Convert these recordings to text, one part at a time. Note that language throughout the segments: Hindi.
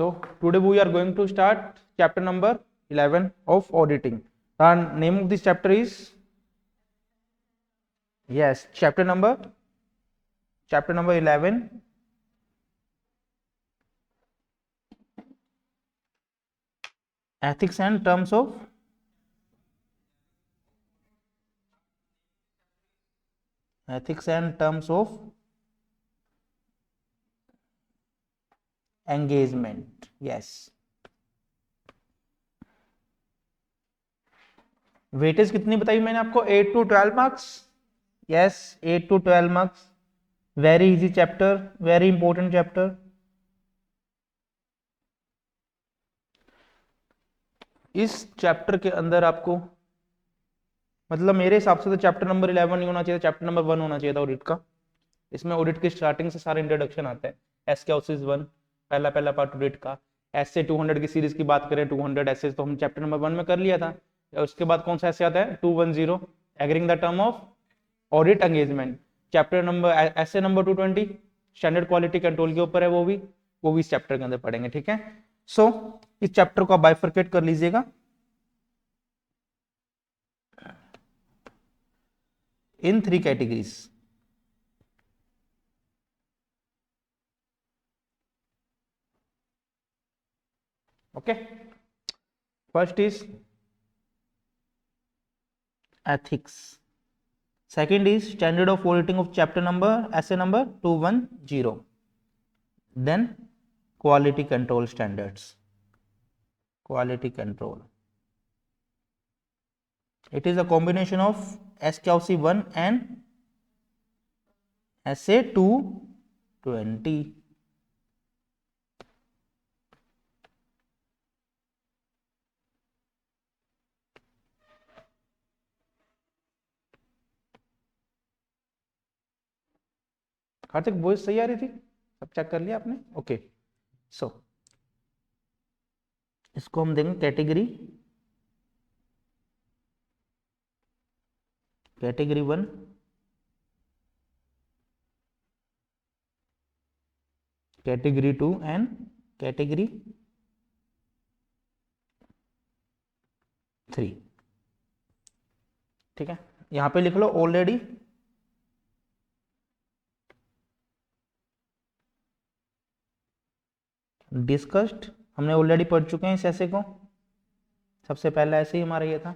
So today we are going to start chapter number 11 of auditing. The name of this chapter is, yes, chapter number 11, ethics and terms of engagement. Yes. Weightage कितनी बताई मैंने आपको? 8 to 12 marks. Yes, 8 to 12 marks. Very easy chapter, very important chapter. इस चैप्टर के अंदर आपको, मतलब मेरे हिसाब से तो चैप्टर नंबर 11 नहीं होना चाहिए, चैप्टर नंबर 1 होना चाहिए था ऑडिट का. इसमें ऑडिट की स्टार्टिंग से सारे इंट्रोडक्शन आते हैं. एसक्यूएस 1 पहला पार्ट ऑडिट का. एसए 200 की सीरीज की बात करें, 200 एसए तो हम चैप्टर नंबर 1 में कर लिया था. उसके बाद कौन सा एसए आता है? 210 agreeing the term of audit engagement. Chapter number S A number 220 standard quality control के ऊपर है, वो भी इस चैप्टर के अंदर पढ़ेंगे. ठीक है. सो इस चैप्टर को आप बाइफरकेट कर लीजिएगा इन 3 categories. Okay. First is ethics. Second is standard of auditing of chapter number essay number 210. Then quality control standards. Quality control. It is a combination of SQC 1 and SA 220. Kartik voice सही आ रही थी? सब चेक कर लिया आपने? ओके. सो इसको हम देंगे कैटेगरी 1, कैटेगरी 2 एंड कैटेगरी 3. ठीक है. यहां पे लिख लो ऑलरेडी डिस्कस्ड. हमने ऑलरेडी पढ़ चुके हैं इस ऐसे को. सबसे पहला ऐसे ही हमारा ये था.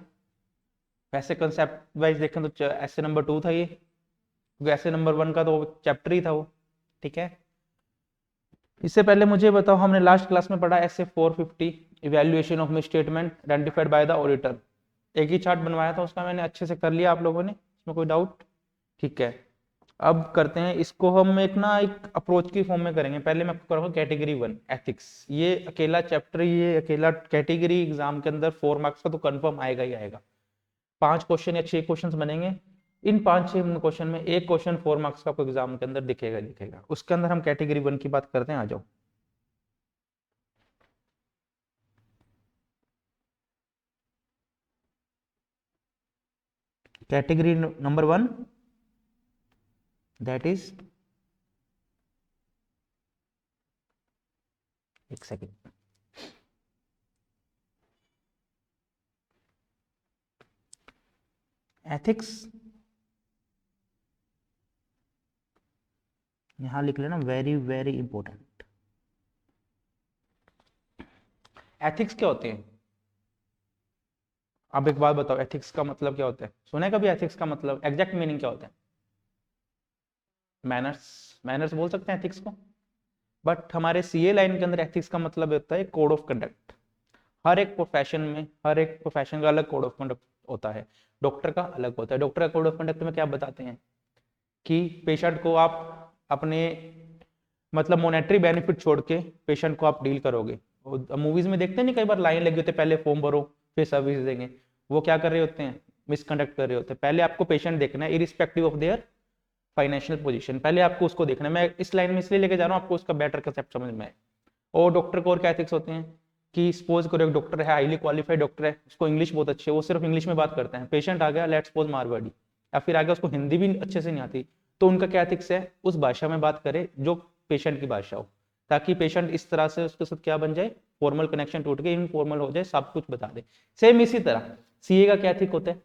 वैसे कंसेप्ट वाइज देखें तो ऐसे नंबर 2 था ये, क्योंकि ऐसे नंबर 1 का तो चैप्टर ही था वो. ठीक है. इससे पहले मुझे बताओ, हमने लास्ट क्लास में पढ़ा ऐसे 450 evaluation of misstatement identified by the auditor. एक ही चार्ट बनवाया था उसका, मैंने अच्छे से कर लिया आप लोगों ने, इसमें कोई डाउट? ठीक है. अब करते हैं इसको हम एक अप्रोच की फॉर्म में करेंगे. पहले मैं आपको करूंगा कैटेगरी 1 एथिक्स. ये अकेला चैप्टर, ये अकेला कैटेगरी एग्जाम के अंदर 4 मार्क्स का तो कंफर्म आएगा ही आएगा. 5 क्वेश्चन या 6 क्वेश्चन बनेंगे. इन 5-6 क्वेश्चन में एक क्वेश्चन 4 मार्क्स का आपको एग्जाम के अंदर दिखेगा. उसके अंदर हम कैटेगरी 1 की बात करते हैं. आ जाओ. कैटेगरी नंबर 1, that is, एक सेकेंड, एथिक्स. यहां लिख लेना वेरी वेरी इंपॉर्टेंट. एथिक्स क्या होते हैं? अब एक बात बताओ, एथिक्स का मतलब क्या होता है? सुने कभी एथिक्स का मतलब? एग्जैक्ट मीनिंग क्या होता है? मैनर्स बोल सकते हैं एथिक्स को, बट हमारे सीए लाइन के अंदर एथिक्स का मतलब होता है कोड ऑफ कंडक्ट. हर एक प्रोफेशन का अलग कोड ऑफ कंडक्ट होता है. डॉक्टर का अलग होता है. डॉक्टर का कोड ऑफ कंडक्ट में क्या बताते हैं कि पेशेंट को आप अपने मतलब मॉनेटरी बेनिफिट छोड़ के पेशेंट को आप डील करोगे. मूवीज में देखते हैं नहीं, कई बार लाइन लगी होती है, पहले फॉर्म भरो फिर सर्विस देंगे. वो क्या कर रहे होते हैं? मिसकंडक्ट कर रहे होते हैं. पहले आपको पेशेंट देखना है irrespective of their financial position. पहले आपको उसको देखना है. मैं इस लाइन में इसलिए लेके जा रहा हूँ आपको उसका बेटर कंसेप्ट समझ में आए. और डॉक्टर को और क्या एथिक्स होते हैं कि सपोज करो एक डॉक्टर है, हाईली क्वालिफाइड डॉक्टर है, उसको इंग्लिश बहुत अच्छी है, वो सिर्फ इंग्लिश में बात करते हैं. पेशेंट आ गया, लेट्स सपोज मारवाड़ी, या फिर आ गया उसको हिंदी भी अच्छे से नहीं आती, तो उनका क्या एथिक्स है? उस भाषा में बात करे जो पेशेंट की भाषा हो. ताकि पेशेंट इस तरह से उसके साथ क्या बन जाए, फॉर्मल कनेक्शन टूट के इनफॉर्मल हो जाए, सब कुछ बता दे। सेम इसी तरह सीए का क्या एथिक होता है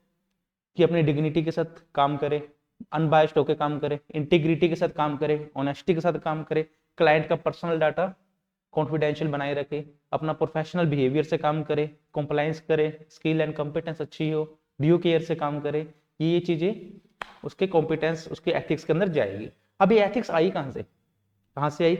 कि अपनी डिग्निटी के साथ काम करे, अनबायस्ड होकर काम करे, इंटीग्रिटी के साथ काम करे, ऑनेस्टी के साथ काम करे, क्लाइंट का पर्सनल डाटा कॉन्फिडेंशियल बनाए रखे, अपना प्रोफेशनल बिहेवियर से काम करे, कंप्लायंस करे, स्किल एंड कॉम्पिटेंस अच्छी हो, ड्यू केयर से काम करे, ये चीजें उसके कॉम्पिटेंस, उसके एथिक्स के अंदर जाएगी। अब ये एथिक्स आई कहां से आई?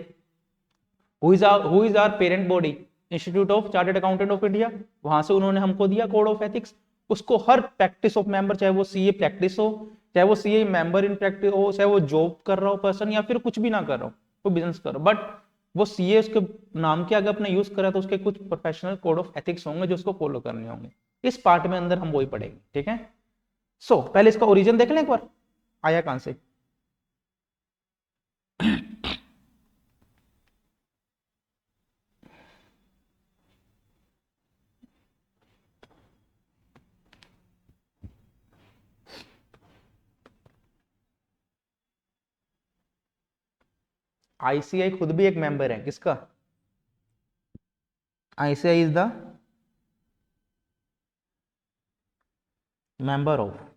Who is our parent body? Institute of chartered accountant of India. वहां से उन्होंने हमको दिया कोड ऑफ एथिक्स। उसको हर प्रैक्टिस ऑफ मेंबर, चाहे वो सीए प्रैक्टिस हो, चाहे वो सीए मेंबर इन प्रैक्टिस हो, चाहे वो जॉब कर रहा हो पर्सन, या फिर कुछ भी ना कर रहा हो, वो बिजनेस कर रहा हो, बट वो सीए उसके नाम के आगे अपना यूज कर रहा है, तो उसके कुछ प्रोफेशनल कोड ऑफ एथिक्स होंगे जो उसको फॉलो करने होंगे। इस पार्ट में अंदर हम वही पढ़ेंगे, ठीक है। सो पहले इसका ओरिजिन देख लें एक बार, आया कहां से। आईसीआई खुद भी एक मेंबर है, किसका? ICI is the member of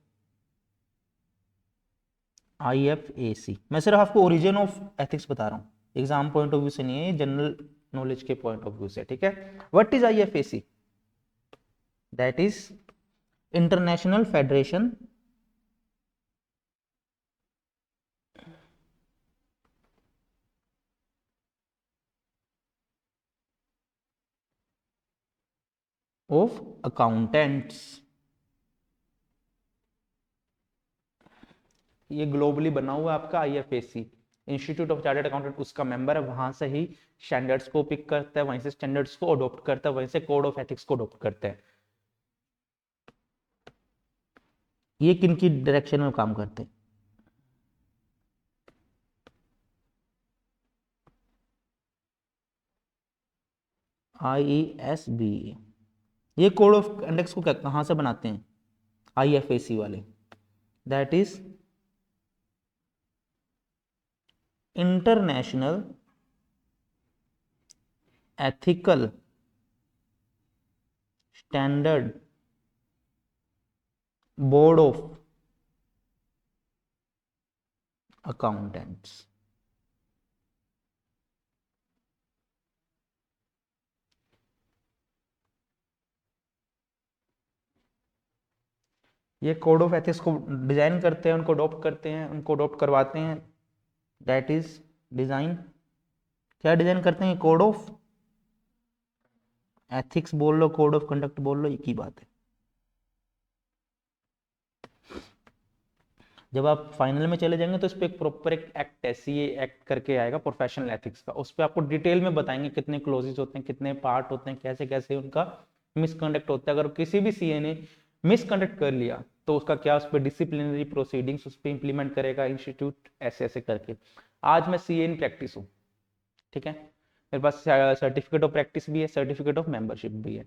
IFAC. मैं सिर्फ आपको ओरिजिन ऑफ एथिक्स बता रहा हूं, एग्जाम पॉइंट ऑफ व्यू से नहीं है, जनरल नॉलेज के पॉइंट ऑफ व्यू से, ठीक है। What is IFAC? That is international federation of accountants. ये ग्लोबली बना हुआ है आपका IFAC, institute of chartered accountant उसका मेंबर है, वहां से ही स्टैंडर्ड्स को पिक करता है, वहीं से स्टैंडर्ड्स को अडॉप्ट करता है, वहीं से कोड ऑफ एथिक्स को अडॉप्ट करता है। ये किन की डायरेक्शन में काम करते हैं? आईईएसबी। ये कोड ऑफ इंडेक्स को कहां से बनाते हैं? आईएफएसी वाले। That is international ethical standard board of accountants. ये कोड ऑफ एथिक्स को डिजाइन करते हैं, उनको अडॉप्ट करते हैं, उनको अडॉप्ट करवाते हैं। दैट इज डिजाइन, क्या डिजाइन करते हैं? कोड ऑफ एथिक्स बोल लो, कोड ऑफ कंडक्ट बोल लो, एक ही बात है। जब आप फाइनल में चले जाएंगे तो इस पर एक प्रॉपर एक एक्ट है, सीए एक्ट करके आएगा प्रोफेशनल एथिक्स का, उस पर आपको डिटेल में बताएंगे कितने क्लोजेस होते हैं, कितने पार्ट होते हैं, कैसे कैसे उनका मिसकंडक्ट होता है। अगर किसी भी सीए ने मिसकंडक्ट कर लिया तो उसका क्या, उस पर डिसिप्लिनरी प्रोसीडिंग्स उस पर इंप्लीमेंट करेगा इंस्टीट्यूट, ऐसे ऐसे करके। आज मैं सीए इन प्रैक्टिस हूँ, ठीक है, मेरे पास सर्टिफिकेट ऑफ प्रैक्टिस भी है, सर्टिफिकेट ऑफ मेंबरशिप भी है।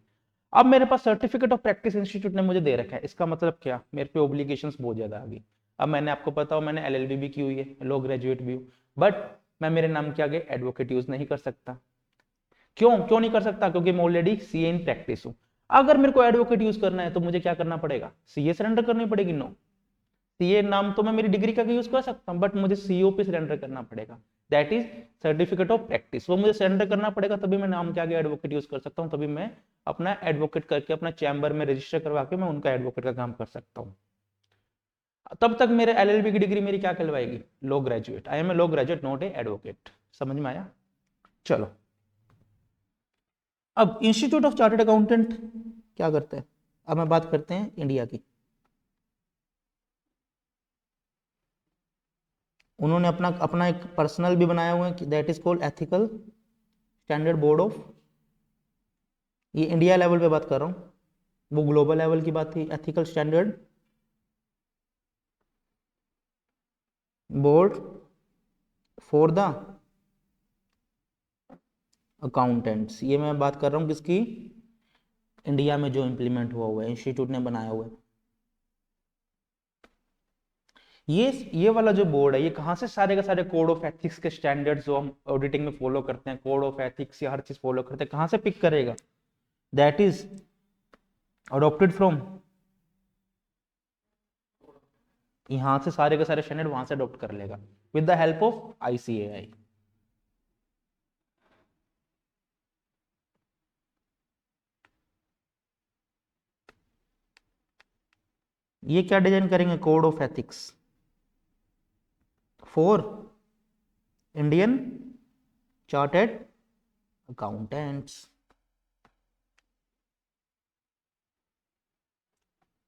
अब मेरे पास सर्टिफिकेट ऑफ प्रैक्टिस इंस्टीट्यूट ने मुझे दे रखा है, इसका मतलब क्या, मेरे पे ओब्लिगेशंस बहुत ज्यादा आ गई। अब मैंने आपको पता हो, मैंने एलएलबी भी की हुई है, लॉ ग्रेजुएट भी हूँ, बट मैं मेरे नाम के आगे एडवोकेट यूज नहीं कर सकता। क्यों क्यों नहीं कर सकता? क्योंकि मैं ऑलरेडी सीए इन प्रैक्टिस हूँ। अगर मेरे को एडवोकेट यूज करना है तो मुझे क्या करना पड़ेगा? सीए सरेंडर करनी पड़ेगी? नो, सीए नाम तो मैं मेरी डिग्री का यूज कर सकता हूँ, बट मुझे सीओ पे सरेंडर करना पड़ेगा। That is certificate of practice, वो मुझे सरेंडर करना पड़ेगा, तभी मैं नाम के आगे एडवोकेट यूज कर सकता हूँ, तभी मैं अपना एडवोकेट करके अपना चैम्बर में रजिस्टर करवा के मैं उनका एडवोकेट का काम कर सकता हूँ। तब तक मेरे एलएलबी की डिग्री मेरी क्या कहलवाएगी? Law graduate. I am a law graduate, not a advocate. समझ में आया? चलो, अब इंस्टीट्यूट ऑफ चार्टर्ड अकाउंटेंट क्या करता है? अब मैं बात करते हैं इंडिया की। उन्होंने अपना अपना एक पर्सनल भी बनाया हुआ है, that is called ethical standard board of, ये इंडिया लेवल पे बात कर रहा हूँ, वो ग्लोबल लेवल की बात थी। Ethical standard board for the accountants, ये मैं बात कर रहा हूँ किसकी? इंडिया में जो इंप्लीमेंट हुआ है, इंस्टीट्यूट ने बनाया हुआ है। ये वाला जो बोर्ड है, ये कहाँ से सारे के सारे कोड ऑफ एथिक्स के स्टैंडर्ड्स जो हम ऑडिटिंग में फॉलो करते हैं, कोड ऑफ एथिक्स या हर चीज फॉलो करते हैं, कहाँ से पिक करेगा? दैट इज अडॉप्टेड फ्रॉम, यहां से सारे के सारे स्टैंडर्ड वहां से अडॉप्ट कर लेगा with the help of ICAI. ये क्या डिजाइन करेंगे? Code of ethics for Indian chartered accountants.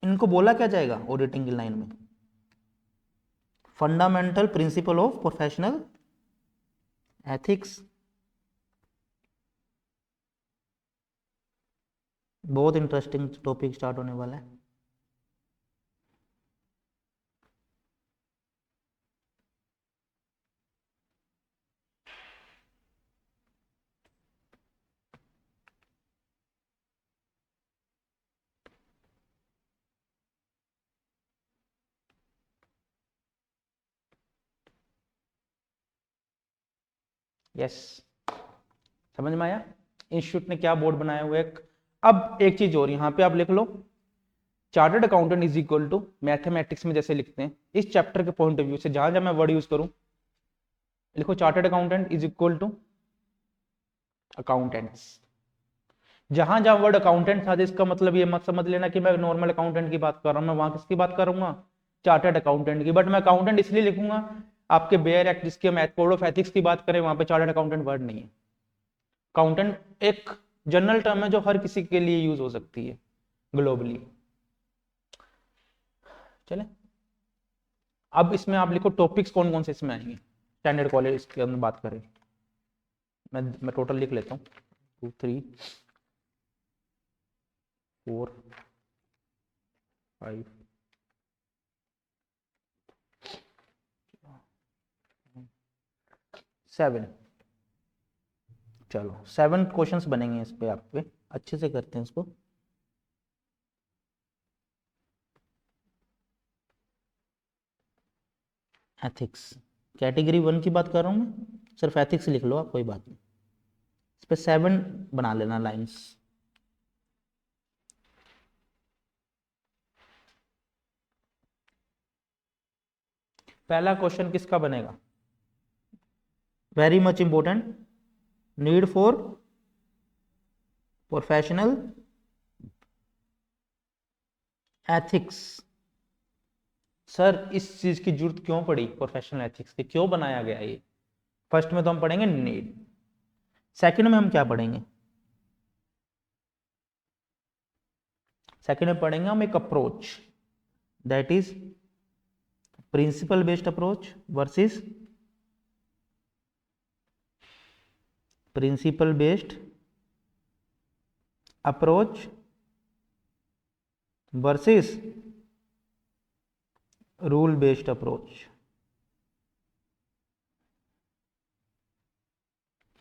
इनको बोला क्या जाएगा ऑडिटिंग की लाइन में? Fundamental principle of professional ethics. बहुत इंटरेस्टिंग टॉपिक स्टार्ट होने वाला है। यस, समझ में आया? इंस्टीट्यूट ने क्या बोर्ड बनाया हुआ है। अब एक चीज और यहां पे आप लिख लो, chartered accountant is equal to, mathematics में जैसे लिखते हैं इस चैप्टर के पॉइंट ऑफ व्यू से, जहां जहां मैं वर्ड यूज करूं लिखो chartered accountant is equal to accountants. जहां जहां वर्ड अकाउंटेंट था, इसका मतलब ये मत समझ लेना कि मैं नॉर्मल अकाउंटेंट की बात कर रहा हूं, मैं वहां किसकी बात करूंगा? चार्टर्ड अकाउंटेंट की। बट मैं अकाउंटेंट इसलिए लिखूंगा, आपके बेयर एक्ट जिसकी हम कोड ऑफ एथिक्स की बात करें, वहां पे चार्टर्ड अकाउंटेंट वर्ड नहीं है। अकाउंटेंट एक जनरल टर्म है जो हर किसी के लिए यूज हो सकती है ग्लोबली। चले, अब इसमें आप लिखो टॉपिक्स कौन कौन से इसमें आएंगे स्टैंडर्ड कॉलेज के अंदर बात करें। मैं टोटल लिख लेता हूँ, 2 3 4 5 7। चलो 7 क्वेश्चंस बनेंगे इस पे, आप पे अच्छे से करते हैं इसको। एथिक्स कैटेगरी 1 की बात कर रहा हूँ मैं, सिर्फ एथिक्स लिख लो आप, कोई बात नहीं। इस पे 7 बना लेना लाइंस। पहला क्वेश्चन किसका बनेगा? Very much important, need for professional ethics. Sir इस चीज की जरूरत क्यों पड़ी प्रोफेशनल एथिक्स की, क्यों बनाया गया ये? फर्स्ट में तो हम पढ़ेंगे नीड, सेकंड में हम क्या पढ़ेंगे? सेकंड में पढ़ेंगे हम एक approach, that is principal based approach versus principal based approach versus rule based approach.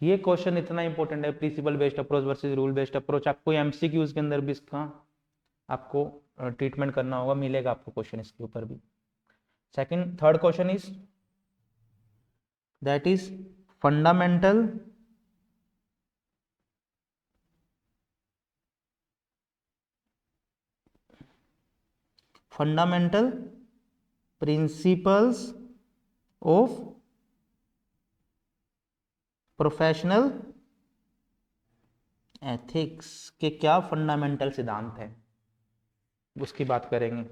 ये क्वेश्चन इतना इंपॉर्टेंट है, principal based approach versus rule based approach. आपको एमसीक्यूज के अंदर भी इसका आपको ट्रीटमेंट करना होगा, मिलेगा आपको क्वेश्चन इसके ऊपर भी। Second third question is that is fundamental fundamental principles of professional ethics के क्या फंडामेंटल सिद्धांत है, उसकी बात करेंगे।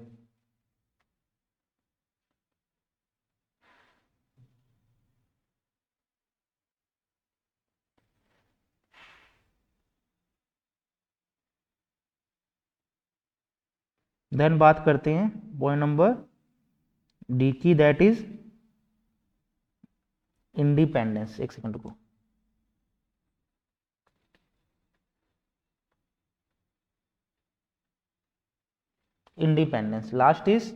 देन बात करते हैं पॉइंट नंबर डी की, दैट इज इंडिपेंडेंस। एक सेकंड को, इंडिपेंडेंस लास्ट इज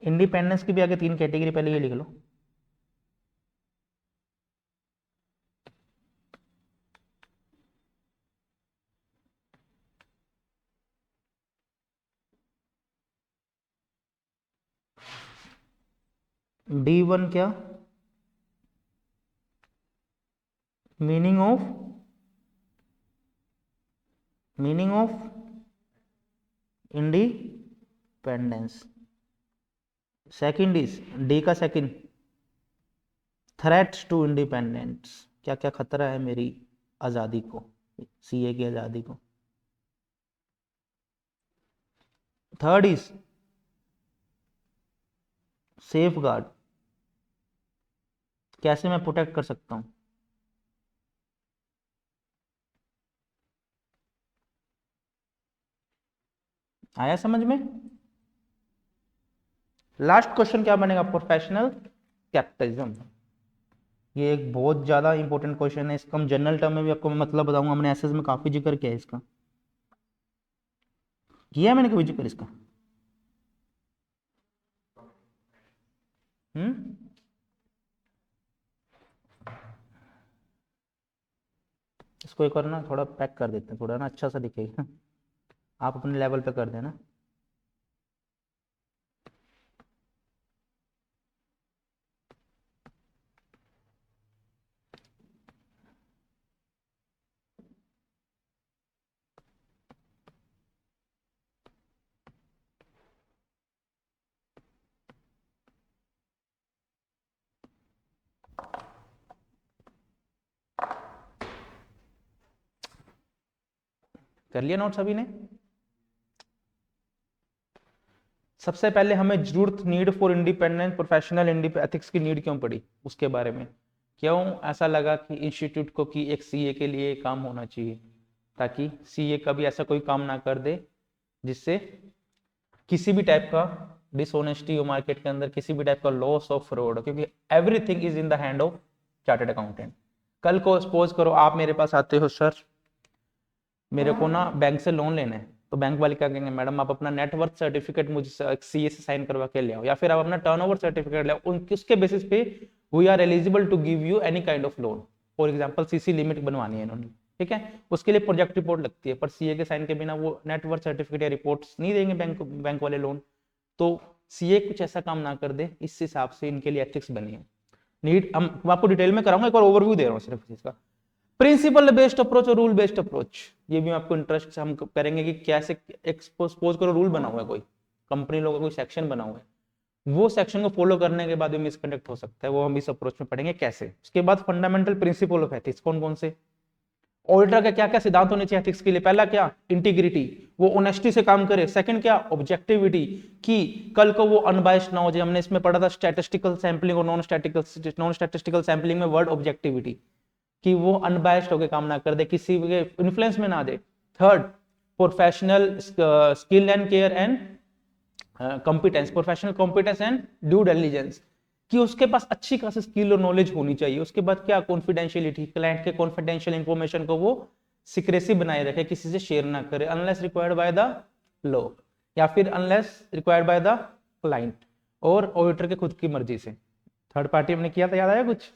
इंडिपेंडेंस की भी आगे 3 कैटेगरी, पहले ये लिख लो। D1 क्या, meaning of independence. Second is D का सेकंड, थ्रेट्स टू इंडिपेंडेंस, क्या क्या खतरा है मेरी आज़ादी को, सीए की आज़ादी को। थर्ड इज सेफ गार्ड, कैसे मैं प्रोटेक्ट कर सकता हूं। आया समझ में। लास्ट क्वेश्चन क्या बनेगा, प्रोफेशनल कैपिटलिज्म। ये एक बहुत ज्यादा इंपॉर्टेंट क्वेश्चन है, इसका हम जनरल टर्म में भी आपको मैं मतलब बताऊंगा, हमने एसएस में काफी जिक्र किया है इसका, किया है मैंने कभी जिक्र इसका। इसको एक बार ना थोड़ा पैक कर देते हैं, थोड़ा ना अच्छा सा दिखेगा, आप अपने लेवल पे कर देना। कर लिया नोट सभी ने। सबसे पहले हमें जरूरत, need for independent professional ethics की नीड क्यों पड़ी, उसके बारे में क्यों ऐसा लगा कि इंस्टीट्यूट को कि एक सीए के लिए काम होना चाहिए, ताकि सीए कभी ऐसा कोई काम ना कर दे जिससे किसी भी टाइप का डिसऑनेस्टी हो मार्केट के अंदर, किसी भी टाइप का लॉस ऑफ फ्रॉड, क्योंकि everything is in the hand of chartered accountant. कल को सपोज करो आप मेरे पास आते हो, सर मेरे को ना बैंक से लोन लेना है, तो बैंक वाले क्या कहेंगे, मैडम आप अपना नेटवर्थ सर्टिफिकेट मुझे सीए से साइन करवा के ले आओ, या फिर आप अपना टर्नओवर सर्टिफिकेट ले आओ, उसके बेसिस पे we are eligible to give you any kind of loan. For example CC limit बनवानी है इन्होंने, ठीक है, उसके लिए प्रोजेक्ट रिपोर्ट लगती है, पर सीए के साइन के बिना वो नेटवर्थ सर्टिफिकेट या रिपोर्ट्स नहीं देंगे बैंक वाले लोन। तो सीए कुछ ऐसा काम ना कर दे, इस हिसाब से इनके लिए एथिक्स बनी है। नीड मैं आपको डिटेल में कराऊंगा, एक बार ओवरव्यू दे रहा हूँ सिर्फ इसका। प्रिंसिपल बेस्ड अप्रोच और रूल बेस्ड अप्रोच, ये भी आपको इंटरेस्ट से हम करेंगे कि कैसे, सपोज करो रूल बना हुआ है, कोई कंपनी लोगों का कोई सेक्शन बना हुआ है, वो सेक्शन को फॉलो करने के बाद भी मिसकंडक्ट हो सकता है, वो हम इस अप्रोच में पढ़ेंगे कैसे। उसके बाद फंडामेंटल प्रिंसिपल ऑफ एथिक्स, कौन कौन से, ऑडिटर का क्या क्या सिद्धांत होने चाहिए एथिक्स के लिए। पहला क्या, इंटीग्रिटी, वो ऑनेस्टी से काम करे। सेकंड क्या, ऑब्जेक्टिविटी, कि कल को वो अनबायस्ड ना हो जाए, हमने इसमें पढ़ा था स्टैटिस्टिकल सैंपलिंग और नॉन स्टैटिस्टिकल सैंपलिंग में वर्ड ऑब्जेक्टिविटी, कि वो अनबायस्ड होकर काम ना कर दे, किसी के इन्फ्लुएंस में ना दे। Third, professional skill and care and competence, professional competence and due diligence, कि उसके पास अच्छी खासी स्किल और नॉलेज होनी चाहिए। उसके बाद क्या, कॉन्फिडेंशियलिटी, क्लाइंट के कॉन्फिडेंशियल इंफॉर्मेशन को वो सिक्रेसी बनाए रखे, किसी से शेयर ना करे, unless required by the law, या फिर unless required by the client और ऑडिटर के खुद की मर्जी से। थर्ड पार्टी हमने किया था, याद आया कुछ।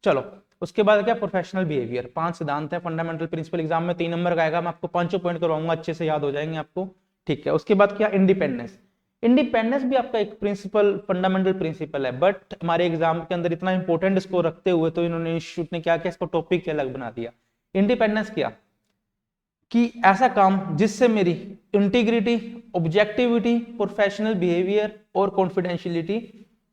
चलो उसके बाद क्या, प्रोफेशनल बिहेवियर। 5 सिद्धांत है, फंडामेंटल प्रिंसिपल, एग्जाम में 3 नंबर का आएगा, मैं आपको 5 पॉइंट करवाऊंगा, अच्छे से याद हो जाएंगे आपको, ठीक है। उसके बाद क्या, इंडिपेंडेंस। इंडिपेंडेंस भी आपका एक प्रिंसिपल, फंडामेंटल प्रिंसिपल है, बट हमारे एग्जाम के अंदर इतना इंपॉर्टेंट इसको रखते हुए तो इन्होंने इंस्टीट्यूट ने क्या किया, इसको टॉपिक के अलग बना दिया। इंडिपेंडेंस क्या, कि ऐसा काम जिससे मेरी इंटीग्रिटी, ऑब्जेक्टिविटी, प्रोफेशनल बिहेवियर और कॉन्फिडेंशियलिटी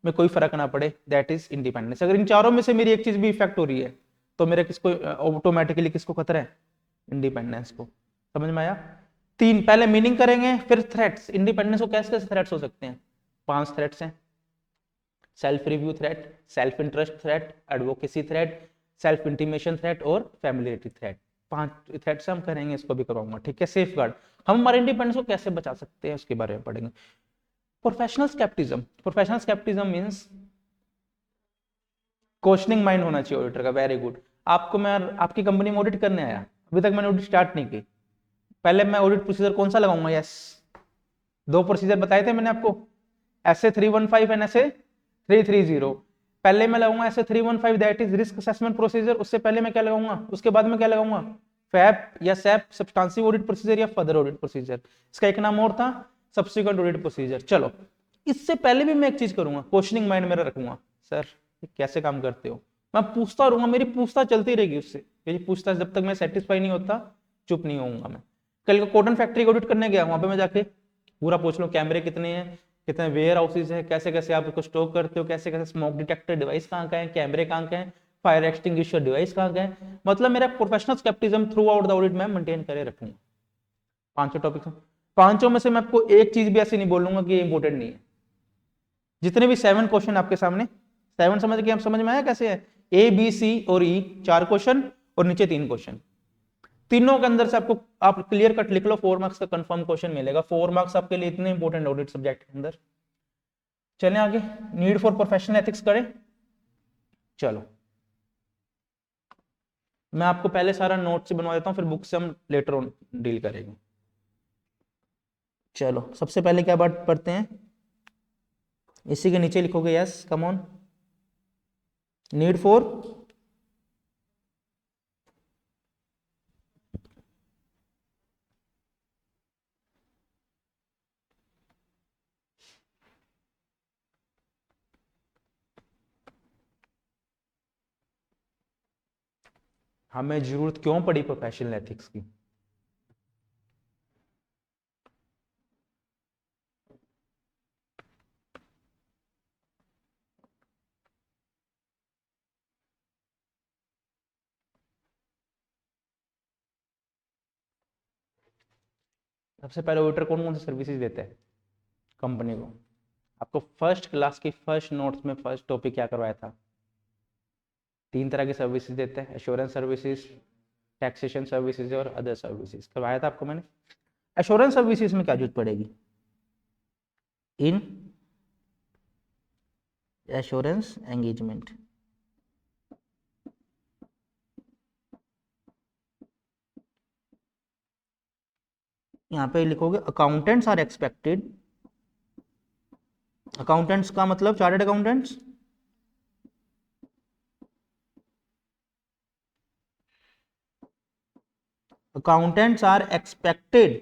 में कोई फर्क ना पड़े, दैट इज इंडिपेंडेंस। अगर इन चारों में से मेरी एक चीज भी इफेक्ट हो रही है तो मेरे किसको ऑटोमेटिकली किसको खतरा है, इंडिपेंडेंस को। समझ में आया। 3 पहले मीनिंग करेंगे, फिर थ्रेट्स। इंडिपेंडेंस को कैसे कैसे थ्रेट्स हो सकते हैं, 5 थ्रेट्स हैं। Self review threat, self interest threat, advocacy threat, self intimation threat और फैमिलियरिटी थ्रेट। 5 थ्रेट्स हम करेंगे, इसको भी करवाऊंगा, ठीक है। सेफ गार्ड, हम हमारे इंडिपेंडेंस को कैसे बचा सकते हैं उसके बारे में पढ़ेंगे। Professional scepticism, professional scepticism means questioning mind होना चाहिए ऑडिटर का। Very good. आपको मैं आपकी कंपनी में ऑडिट करने आया, अभी तक मैंने ऑडिट स्टार्ट नहीं की, पहले मैं ऑडिट प्रोसीजर कौन सा लगाऊंगा, यस 2 प्रोसीजर बताए थे मैंने आपको, SA 315 एंड SA 330। पहले मैं लगाऊंगा SA 315, that is risk assessment procedure. उससे पहले मैं क्या लगाऊंगा, उसके बाद में क्या लगाऊंगा, फैप या सैप, सब्सटेंसिव ऑडिट प्रोसीजर या फर्दर ऑडिट प्रोसीजर। इसका एक नाम और था, सब्सिक्वेंट ऑडिट प्रोसीजर। चलो इससे पहले भी मैं एक चीज करूंगा, क्वेश्चनिंग माइंड मेरा रखूंगा, सर ये कैसे काम करते हो, मैं पूछता रहूंगा, मेरी पूछताछ चलती रहेगी उससे, मेरी पूछताछ जब तक मैं सेटिस्फाई नहीं होता चुप नहीं होऊंगा मैं। कल को कॉटन फैक्ट्री को ऑडिट करने गया, वहां पे मैं जाके पूरा पूछ लूं कैमरे कितने हैं, कितने वेयर हाउसेज है, कैसे कैसे आप इसको स्टॉक करते हो, कैसे कैसे स्मोक डिटेक्टर डिवाइस कहाँ का है, कैमरे कहाँ के हैं, फायर एक्सटिंग्विशर डिवाइस कहाँ का है, मतलब मेरा professional scepticism throughout the audit में मेंटेन करे रखूंगा। पांचों टॉपिक, पांचों में से मैं आपको एक चीज भी ऐसी नहीं बोलूंगा कि ये इंपॉर्टेंट नहीं है। जितने भी 7 क्वेश्चन आपके सामने, 7 समझ के, आप समझ में आया कैसे है, ए बी सी और ई 4 क्वेश्चन और नीचे 3 क्वेश्चन, तीनों के अंदर से आपको, आप क्लियर कट लिख लो, 4 मार्क्स का कंफर्म क्वेश्चन मिलेगा। 4 मार्क्स आपके लिए इतने इंपॉर्टेंट ऑडिट सब्जेक्ट के अंदर। चलें आगे, नीड फॉर प्रोफेशनल एथिक्स करें। चलो मैं आपको पहले सारा नोट से बनवा देता हूं, फिर बुक से हम लेटर ऑन डील करेंगे। चलो सबसे पहले क्या बात पढ़ते हैं, इसी के नीचे लिखोगे yes, come on, need for हमें जरूरत क्यों पड़ी प्रोफेशनल एथिक्स की। सबसे पहले ऑडिटर कौन कौन सी सर्विसेज देते हैं कंपनी को। आपको फर्स्ट क्लास की फर्स्ट नोट्स में फर्स्ट टॉपिक क्या करवाया था, 3 तरह की सर्विसेज देते हैं, एश्योरेंस सर्विसेज, टैक्सेशन सर्विसेज और अदर सर्विसेज, करवाया था आपको मैंने। एश्योरेंस सर्विसेज में क्या जरूरत पड़ेगी, इन एश्योरेंस एंगेजमेंट, यहाँ पे लिखोगे अकाउंटेंट्स आर एक्सपेक्टेड, अकाउंटेंट्स का मतलब chartered accountants, accountants are expected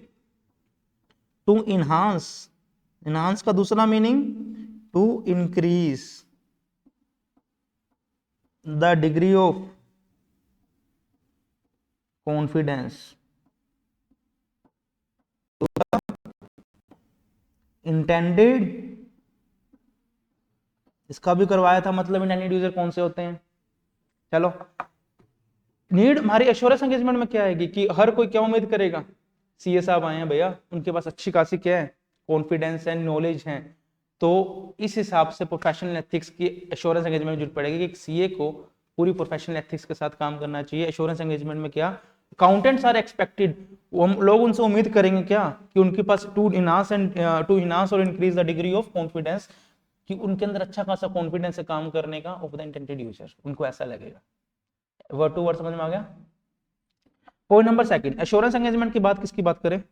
to enhance, enhance का दूसरा meaning to increase the degree of confidence, intended, इसका भी करवाया था, मतलब इंटेंडेड यूजर कौन से होते हैं। चलो नीड हमारी एश्योरेंस एंगेजमेंट में क्या आएगी कि हर कोई क्या उम्मीद करेगा, सीए साहब आए हैं भैया, उनके पास अच्छी खासी क्या है, कॉन्फिडेंस है, नॉलेज है, तो इस हिसाब से प्रोफेशनल एथिक्स की एश्योरेंस एंगेजमेंट में जरूरत पड़ेगी कि सीए को पूरी प्रोफेशनल एथिक्स के साथ काम करना चाहिए। एश्योरेंस एंगेजमेंट में क्या, अकाउंटेंट्स आर एक्सपेक्टेड, लोग उनसे उम्मीद करेंगे क्या कि उनके पास टू इनहांस और increase the degree of confidence, कि उनके अंदर अच्छा खासा कॉन्फिडेंस है काम करने का ऑफ द इंटेंडेड यूजर, उनको ऐसा लगेगा। वर्ड टू वर्ड समझ में आ गया। Point number second, assurance engagement की बात किसकी बात करें,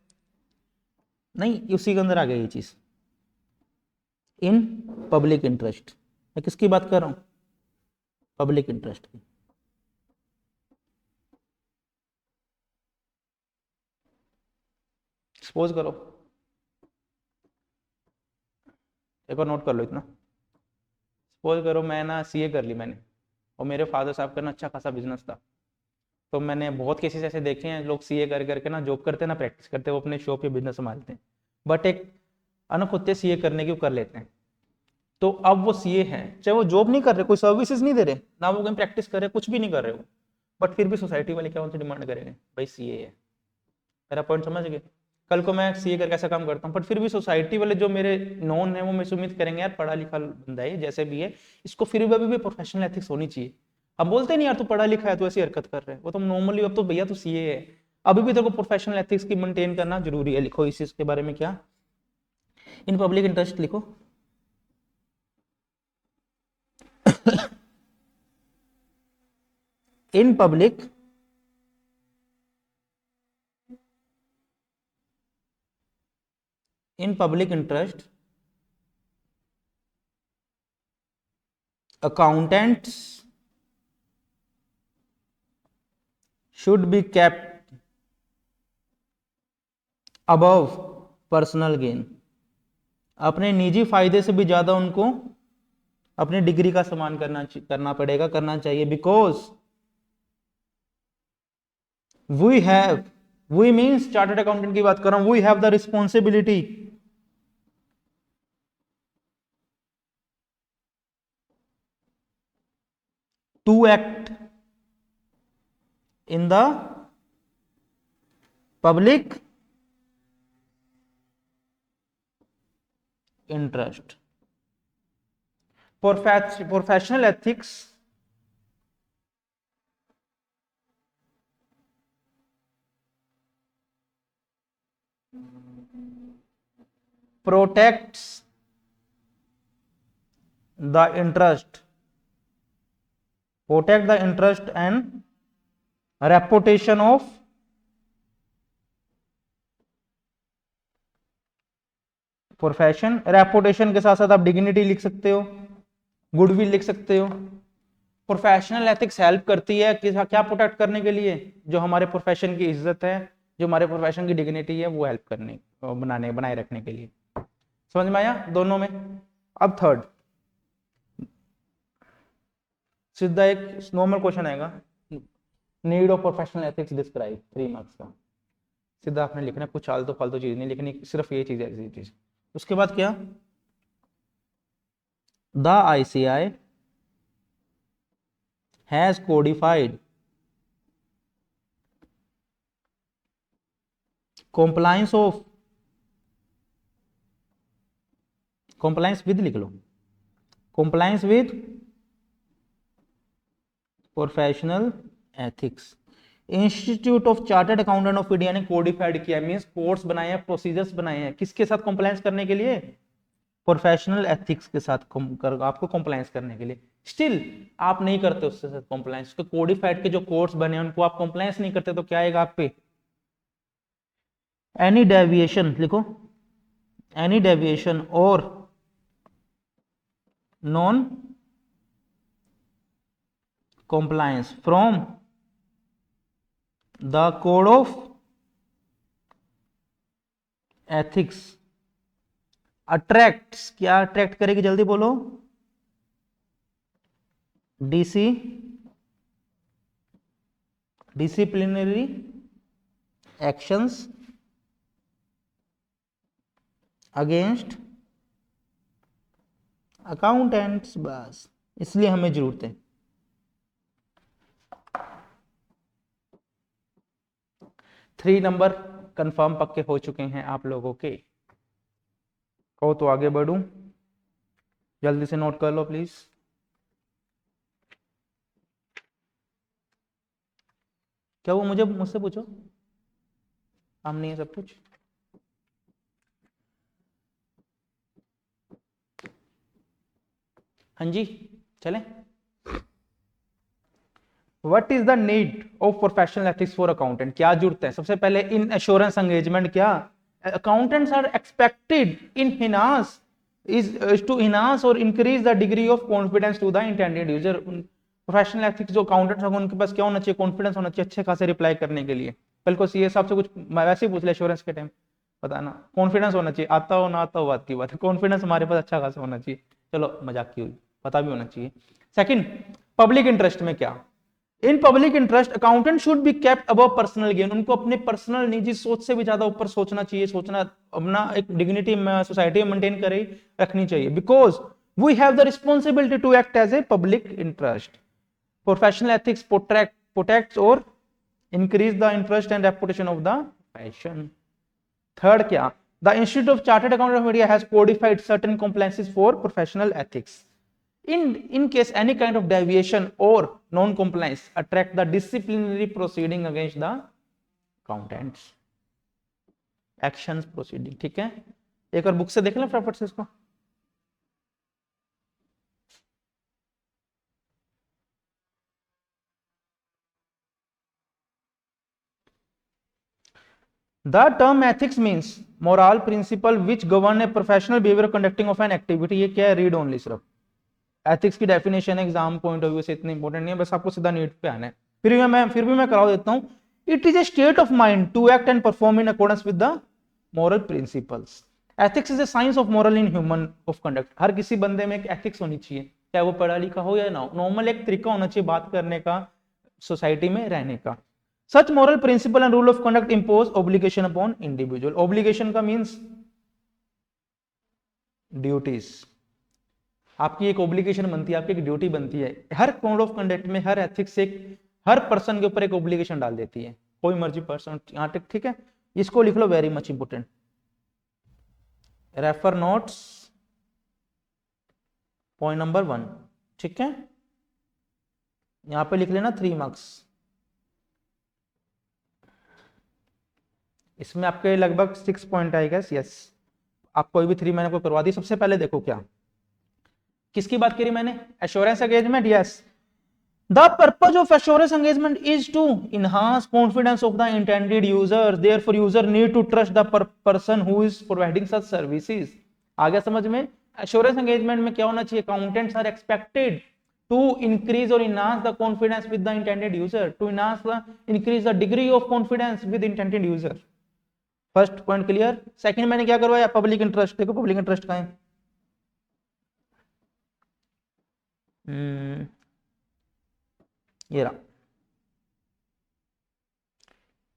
नहीं उसी के अंदर आ गई ये चीज, इन पब्लिक इंटरेस्ट, मैं किसकी बात कर रहा हूं, पब्लिक इंटरेस्ट की। सपोज करो, एक और नोट कर लो इतना, सपोज करो मैं ना सीए कर ली मैंने, और मेरे फादर साहब का ना अच्छा खासा बिजनेस था, तो मैंने बहुत केसेस ऐसे देखे हैं, लोग सीए कर करके ना जॉब करते हैं ना प्रैक्टिस करते हैं, वो अपने शॉप या बिजनेस संभालते हैं, बट एक अनख होते हैं सीए करने की, वो कर लेते हैं। तो अब वो सीए हैं, चाहे वो जॉब नहीं कर रहे, कोई सर्विसेज नहीं दे रहे ना, वो कहीं प्रैक्टिस कर रहे, कुछ भी नहीं कर रहे हो, बट फिर भी सोसाइटी वाले क्या उनसे डिमांड करेंगे, भाई सीए है। मेरा पॉइंट समझ गए। कल को मैं सीए करके ऐसा काम करता हूँ, बट फिर भी सोसाइटी वाले जो मेरे नॉन है वो मेरे से उम्मीद करेंगे यार पढ़ा लिखा बंदा है जैसे भी है, इसको फिर भी प्रोफेशनल एथिक्स होनी चाहिए। हम बोलते नहीं यार तू पढ़ा लिखा है, तू ऐसी हरकत कर रहा है, वो तो नॉर्मली, अब तो भैया तू सीए है, अभी भी तेरे को प्रोफेशनल एथिक्स की मेंटेन करना जरूरी है। लिखो इस चीज के बारे में क्या, इन पब्लिक इंटरेस्ट लिखो। In public interest accountants should be kept above personal gain, अपने निजी फायदे से भी ज्यादा उनको अपनी डिग्री का सम्मान करना पड़ेगा, करना चाहिए। Because we means chartered accountant की बात कर रहा हूं, we have the responsibility to act in the public interest. Professional ethics protects the interest and reputation of profession. Reputation के साथ साथ आप डिग्निटी लिख सकते हो, गुडविल लिख सकते हो। प्रोफेशनल एथिक्स हेल्प करती है कि क्या प्रोटेक्ट करने के लिए, जो हमारे प्रोफेशन की इज्जत है, जो हमारे प्रोफेशन की डिग्निटी है, वो हेल्प करने बनाए रखने के लिए। समझ में आया दोनों में। अब थर्ड, सीधा एक नॉर्मल क्वेश्चन आएगा, need of professional ethics describe, 3 marks का। सीधा आपने लिखना, कुछ आलतू फालतू चीज नहीं लिखनी, सिर्फ ये चीज है, ऐसी चीज। उसके बाद क्या, the ICI has codified compliance with लिख लो, compliance with professional ethics. Institute of chartered accountant of India ने कोडिफाइड किया, मींस कोड्स बनाए हैं, प्रोसीजर्स बनाए हैं, किसके साथ कंप्लायंस करने के लिए, प्रोफेशनल एथिक्स के साथ आपको कंप्लायंस करने के लिए। स्टिल आप नहीं करते उसके साथ कंप्लायंस, तो कोडिफाइड के जो कोड्स बने हैं उनको आप कंप्लायंस नहीं करते, तो क्या आएगा आप पे, एनी डेविएशन लिखो, एनी डेविएशन और non compliance from the code of ethics attracts, क्या अट्रैक्ट करेगी, जल्दी बोलो, disciplinary actions against accountants। बस इसलिए हमें जरूरत है। 3 नंबर कंफर्म पक्के हो चुके हैं आप लोगों के। कहो तो आगे बढ़ूं, जल्दी से नोट कर लो प्लीज। क्या वो मुझसे पूछो, हम नहीं है सब कुछ। हाँ जी चलें। What is the need of professional ethics for accountant? क्या जरूरत है, सबसे पहले इन एश्योरेंस एंगेजमेंट, क्या accountants are expected in enhance is to enhance or increase the degree of confidence to the intended user। Professional ethics जो अकाउंटेंट्स होंगे उनके पास क्या होना चाहिए, कॉन्फिडेंस होना चाहिए अच्छे खासे रिप्लाई करने के लिए। कल को सीए साहब से कुछ वैसे ही पूछ ले एश्योरेंस के टाइम, पता ना, कॉन्फिडेंस होना चाहिए, आता हो ना आता हो बात की बात है, कॉन्फिडेंस हमारे पास अच्छा खासा होना चाहिए। चलो मजाक की हुई, पता भी होना चाहिए। सेकंड, पब्लिक इंटरेस्ट में क्या, in public interest accountant should be kept above personal gain. उनको अपने पर्सनल निजी सोच से भी ज्यादा ऊपर सोचना चाहिए, सोचना अपना एक डिग्निटी सोसाइटी में मेंटेन करे रखनी चाहिए। Because we have the responsibility to act as a public interest. Professional ethics protects और increase the interest and reputation of the profession. Third क्या, the institute of chartered accountant of India has codified certain compliances for professional ethics. In case any kind of deviation or non-compliance attract the disciplinary proceeding against the accountants, actions proceeding। ठीक है, एक और बुक से देख लें फटाफट से इसको। The term ethics means moral principle which govern a professional behavior conducting of an activity। ये क्या है, रीड ओनली सिर्फ। एथिक्स की definition exam point of view से इतनी इंपॉर्टेंट नहीं है, बस आपको सीधा नीट पे आना है। फिर भी मैं करा देता हूं। It is a state of mind to act and perform in accordance with the moral principles. Ethics is a science of moral in human of conduct. हर किसी बंदे में एक एथिक्स होनी चाहिए, चाहे वो पढ़ा लिखा हो या ना हो, नॉर्मल एक तरीका होना चाहिए बात करने का, सोसाइटी में रहने का। Such moral principle and rule of conduct impose obligation upon individual. Obligation का मीन्स ड्यूटीज, आपकी एक ऑब्लिगेशन बनती है, आपकी एक ड्यूटी बनती है। हर कोड ऑफ कंडक्ट में हर एथिक्स एक हर पर्सन के ऊपर एक ऑब्लिगेशन डाल देती है, कोई मर्जी पर्सन, यहां तक ठीक है। इसको लिख लो, very much important. Refer notes point number 1, ठीक है, यहां पे लिख लेना 3 मार्क्स। इसमें आपके लगभग 6 पॉइंट आएगा। यस, आप कोई भी 3 मैंने को करवा दी। सबसे पहले देखो क्या किसकी बात करी मैंने, assurance engagement. Yes, the purpose of assurance engagement is to enhance confidence of the intended user, therefore user need to trust the person who is providing such services। आ गया समझ में? एश्योरेंस एंगेजमेंट में क्या होना चाहिए, accountants are expected to increase or enhance the confidence with the intended user, to increase the degree of confidence with intended user। First point clear. Second मैंने क्या करवाया, पब्लिक इंटरेस्ट। देखो पब्लिक इंटरेस्ट का है, ये रहा,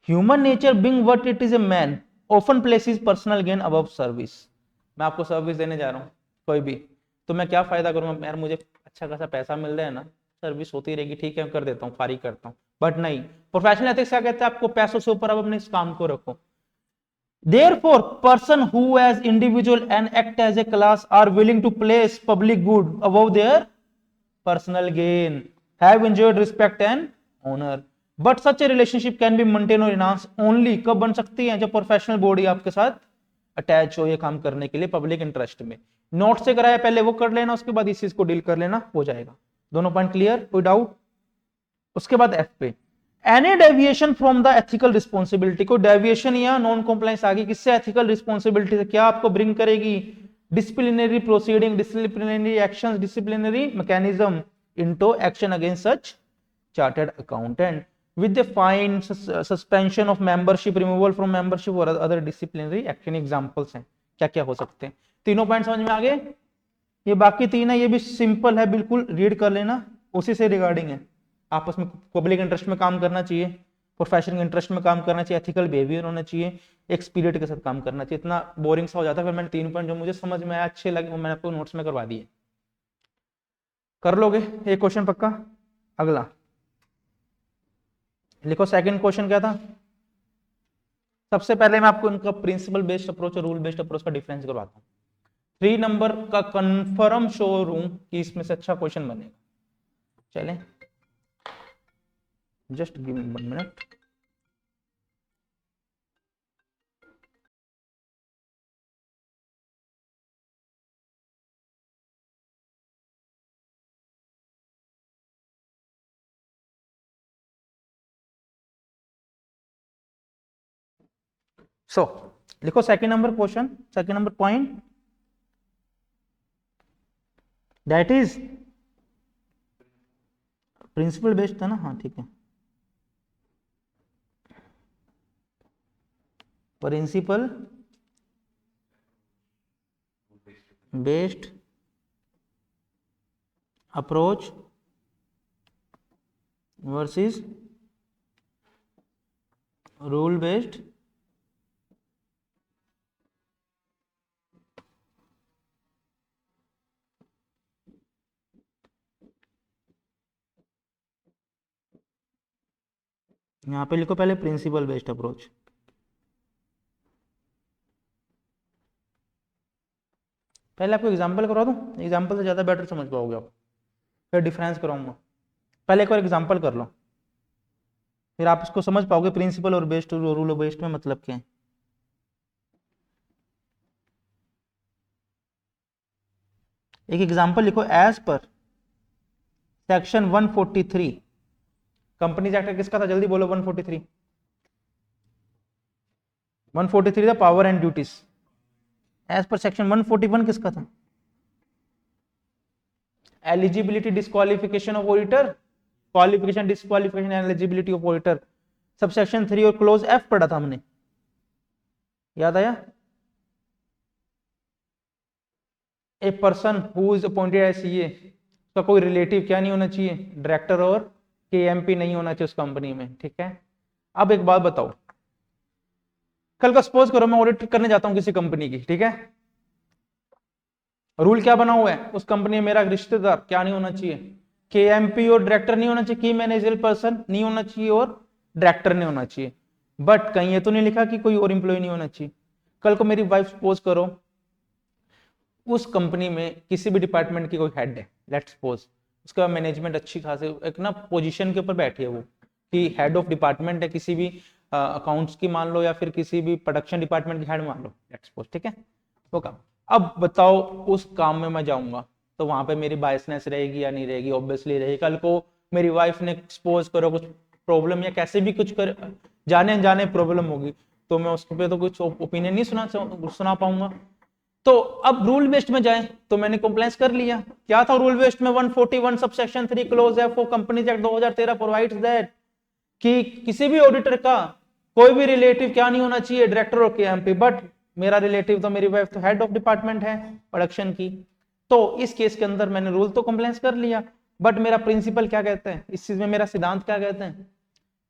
human nature being what it is a man often places personal gain above service. मैं आपको सर्विस देने जा रहा हूँ कोई भी, तो मैं क्या फायदा करूंगा यार, मुझे अच्छा खासा पैसा मिल रहा है ना, सर्विस होती रहेगी, ठीक है कर देता हूँ, फारिग करता हूँ। बट नहीं, प्रोफेशनल एथिक्स क्या कहते हैं, आपको पैसों से ऊपर अब अपने इस काम को रखो। Therefore, person who as individual and act as a class are willing to place public good above their personal gain, have enjoyed respect and honor. But such a relationship can be maintained or enhanced only कब बन सकती है, जब प्रोफेशनल बॉडी आपके साथ अटैच हो ये काम करने के लिए पब्लिक इंटरेस्ट में। नोट से कराया पहले वो कर लेना, उसके बाद इस चीज को डील कर लेना, हो जाएगा। दोनों पॉइंट क्लियर, कोई डाउट? उसके बाद एफ पे, any deviation from the ethical responsibility. कोई डेविएशन या नॉन कॉम्प्लायंस आ गई किससे, एथिकल रिस्पॉन्सिबिलिटी से, क्या आपको ब्रिंग करेगी, disciplinary proceeding, disciplinary actions, disciplinary mechanism into action against such chartered accountant with the fine, suspension of membership, removal from membership और अदर डिसिप्लिनरी एक्शन। एग्जांपल्स हैं क्या क्या हो सकते हैं। तीनों पॉइंट समझ में आ गए? ये बाकी 3 है, ये भी सिंपल है, बिल्कुल रीड कर लेना, उसी से रिगार्डिंग है। आपस में पब्लिक इंटरेस्ट में काम करना चाहिए, प्रोफेशनल इंटरेस्ट में काम करना चाहिए, एथिकल बिहेवियर होना चाहिए, एक स्पिरिट के साथ काम करना चाहिए। इतना बोरिंग सा हो जाता है, फिर मैंने 3 पॉइंट जो मुझे समझ में आया, अच्छे लगे, वो मैंने आपको नोट्स में करवा दिए। कर लोगे एक क्वेश्चन पक्का? अगला लिखो, सेकंड क्वेश्चन क्या था। सबसे पहले मैं आपको इनका प्रिंसिपल बेस्ड अप्रोच और रूल बेस्ड अप्रोच का डिफरेंस करवाता हूँ। 3 नंबर का कंफर्म शो रूम कि इसमें से अच्छा क्वेश्चन बनेगा। चलें, just give me 1 minute। सो लिखो second number question, second number point, that is principle based था ना, हाँ ठीक है, principal based approach versus rule based यहां पे लिखो पहले प्रिंसिपल बेस्ड अप्रोच। पहले आपको एग्जांपल करवा दूं, एग्जांपल से ज़्यादा बेटर समझ पाओगे आप, फिर डिफरेंस कराऊंगा। पहले एक और एग्जांपल कर लो, फिर आप इसको समझ पाओगे प्रिंसिपल और बेस्ड और रूल बेस्ड में मतलब क्या है। एक एग्जांपल लिखो, as per section 143 companies act किसका था, जल्दी बोलो। 143 था power and duties. As per section 141 किसका था, eligibility disqualification of auditor, qualification disqualification eligibility of auditor. Sub section 3 और क्लोज एफ पढ़ा था हमने, याद आया? A person who is appointed as CA, उसका कोई रिलेटिव क्या नहीं होना चाहिए, डायरेक्टर और केएमपी नहीं होना चाहिए उस कंपनी में, ठीक है। अब एक बात बताओ, कल का सपोज करो मैं ऑडिट करने जाता हूं किसी कंपनी की, ठीक है। रूल क्या बना हुआ है, उस कंपनी में मेरा रिश्तेदार क्या नहीं होना चाहिए, केएमपी और डायरेक्टर नहीं होना चाहिए, की मैनेजरल पर्सन नहीं होना चाहिए और डायरेक्टर नहीं होना चाहिए। बट कहीं ये तो नहीं लिखा कि कोई और एम्प्लॉय नहीं होना चाहिए। कल को मेरी वाइफ सपोज करो उस कंपनी में किसी भी डिपार्टमेंट की कोई हेड है, लेट्स सपोज उसका मैनेजमेंट अच्छी खासी एक ना पोजीशन के ऊपर बैठी है, वो कि हेड ऑफ डिपार्टमेंट है किसी भी अकाउंट्स की मान लो, या फिर किसी भी प्रोडक्शन डिपार्टमेंट की हेड मान लो, लेट्स सपोज, ठीक है। वो काम, अब बताओ उस काम में मैं जाऊंगा तो वहां पे मेरी बायसनेस रहेगी या नहीं रहेगी, ऑब्वियसली रहेगी। कल को मेरी वाइफ ने सपोज करो कुछ प्रॉब्लम या कैसे भी कुछ कर जाने अनजाने प्रॉब्लम होगी, तो मैं उस पर तो कुछ ओपिनियन नहीं सुना पाऊंगा। तो अब रूल बेस्ड में जाए तो मैंने कंप्लेंस कर लिया, क्या था रूल बेस्ड में 141 subsection 3 close F of companies act 2013 provides that कि किसी भी ऑडिटर का कोई भी रिलेटिव क्या नहीं होना चाहिए, डायरेक्टर और केएमपी। बट मेरा रिलेटिव तो मेरी वाइफ तो हेड ऑफ डिपार्टमेंट है प्रोडक्शन की, तो इस केस के अंदर मैंने रूल तो कंप्लेंस कर लिया, बट मेरा प्रिंसिपल क्या कहते हैं इस चीज में, मेरा सिद्धांत क्या कहते हैं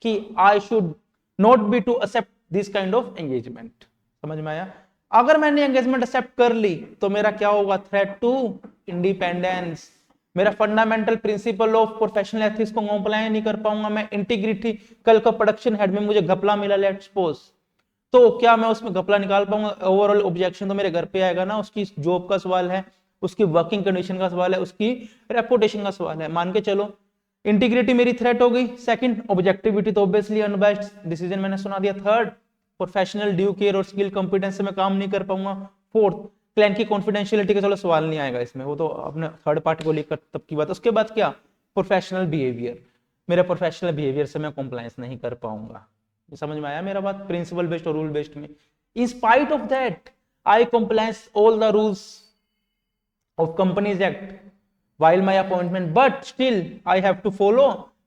कि I should not be to accept this kind of engagement. समझ में आया? अगर मैंने एंगेजमेंट एक्सेप्ट कर ली तो मेरा क्या होगा, थ्रेट टू इंडिपेंडेंस, मेरा fundamental principle of professional ethics को कंप्लाई नहीं कर पाऊंगा मैं, इंटीग्रिटी। कल का प्रोडक्शन हेड में मुझे घपला मिला लेट सपोज, तो क्या मैं उसमें घपला निकाल पाऊंगा? ओवरऑल ऑब्जेक्शन तो मेरे घर पे आएगा ना, उसकी जॉब का सवाल है, उसकी वर्किंग कंडीशन का सवाल है, उसकी रेपुटेशन का सवाल है। मान के चलो इंटीग्रिटी मेरी थ्रेट हो गई। सेकंड, ऑब्जेक्टिविटी तो ऑब्वियसली अनबायस्ड डिसीजन मैंने सुना दिया। थर्ड, प्रोफेशनल ड्यू केयर और स्किल कॉम्पिटेंस से मैं काम नहीं कर पाऊंगा। फोर्थ, क्लाइंट की कॉन्फिडेंशियलिटी का चलो सवाल नहीं आएगा इसमें, वो तो अपने थर्ड पार्टी को लेकर तब की बात। उसके बाद क्या, प्रोफेशनल बिहेवियर, मेरे प्रोफेशनल बिहेवियर से मैं कंप्लायंस नहीं कर पाऊंगा। समझ में आया मेरा बात, प्रिंसिपल बेस्ड और रूल बेस्ड में। In spite of that I compliance all the rules of companies act while my appointment, but still I have to follow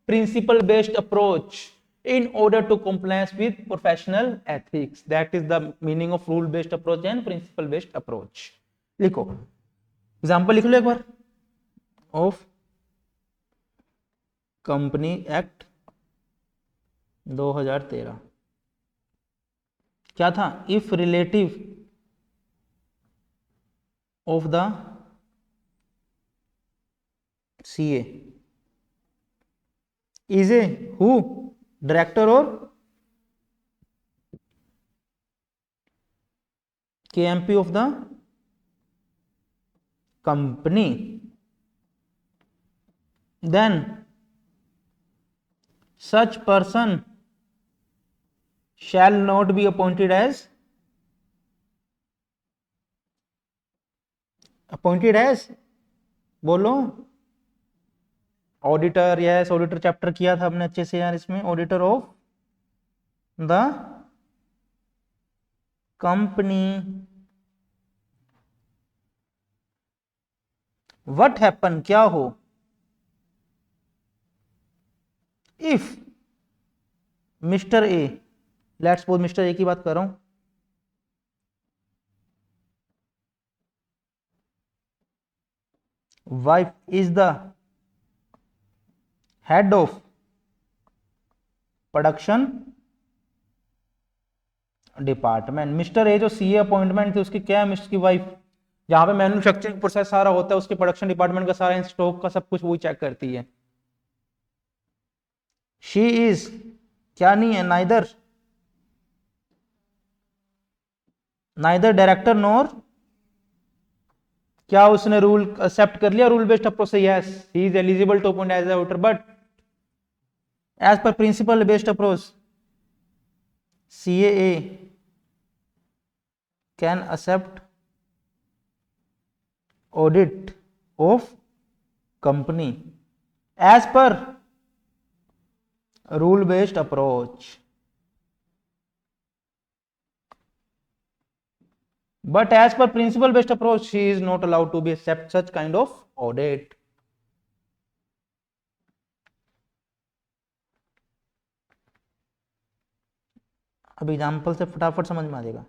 principle based approach in order to compliance with professional ethics. That is the meaning of rule based approach and principle based approach. लिखो एग्जाम्पल, लिख लो एक बार, ऑफ कंपनी एक्ट 2013 क्या था, if relative of the CA is a who, director और KMP of the company, then such person shall not be appointed as बोलो ऑडिटर। यस, ऑडिटर चैप्टर किया था हमने अच्छे से यार, इसमें auditor of the company. What happen, क्या हो, if mister A, let's suppose mister A की बात कर रहा हूं, wife is the head of production department. Mister A जो सीए अपॉइंटमेंट थी उसकी क्या है, मिस्टर की वाइफ, जहां पे मैन्युफैक्चरिंग प्रोसेस सारा होता है उसके प्रोडक्शन डिपार्टमेंट का सारा स्टॉक का सब कुछ वही चेक करती है। शी इज क्या नहीं है, नाइदर डायरेक्टर नॉर, क्या उसने रूल एक्सेप्ट कर लिया रूल बेस्ड अप्रोच से, yes he is eligible to appoint as auditor, but as per principle based approach CA can accept audit of company as per rule based approach, but as per principle based approach she is not allowed to be accept such kind of audit. अब एग्जाम्पल से फटाफट समझ में आ जाएगा।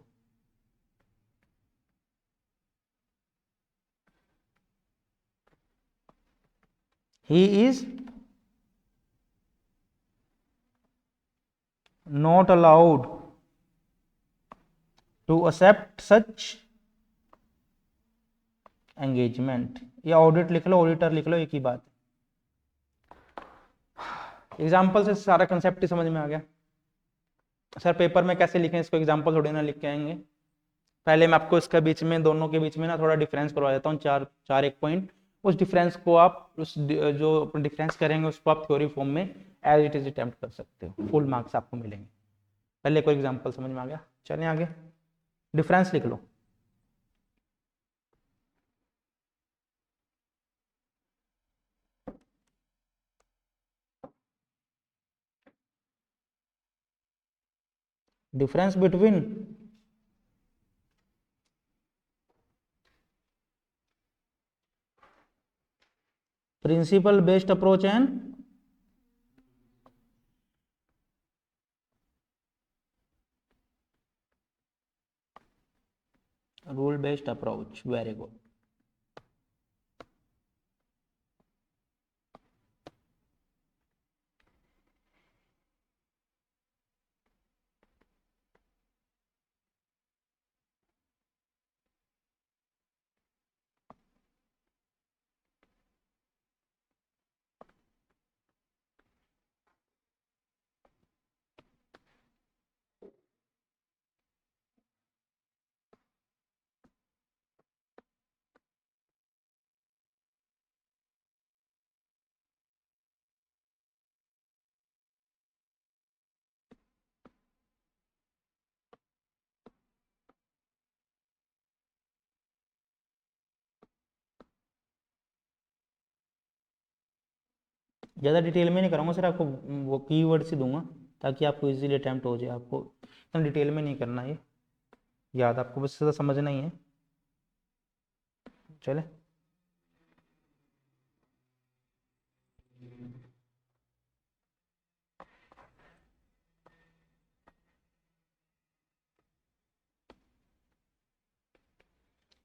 He is not allowed to accept such engagement, या ऑडिट लिख लो, ऑडिटर लिख लो, एक ही बात। एग्जाम्पल से सारा कंसेप्ट ही समझ में आ गया। सर पेपर में कैसे लिखें इसको, एग्जाम्पल थोड़ी ना लिख के आएंगे। पहले मैं आपको इसके बीच में, दोनों के बीच में ना थोड़ा डिफरेंस करवा देता हूँ, चार एक पॉइंट। उस डिफरेंस को आप, उस जो डिफरेंस करेंगे उसको आप थ्योरी फॉर्म में एज इट इज अटेम्प्ट कर सकते हो, फुल मार्क्स आपको मिलेंगे। पहले कोई एग्जाम्पल समझ में आ गया, चलें आगे। डिफरेंस लिख लो। Difference between principle based approach and rule based approach, very good. ज़्यादा डिटेल में नहीं करूँगा सर, आपको वो कीवर्ड्स ही दूंगा ताकि आपको इजीली अटैम्प्ट हो जाए। आपको इतना डिटेल में नहीं करना, ये याद आपको बस ज़्यादा समझना ही है। चले,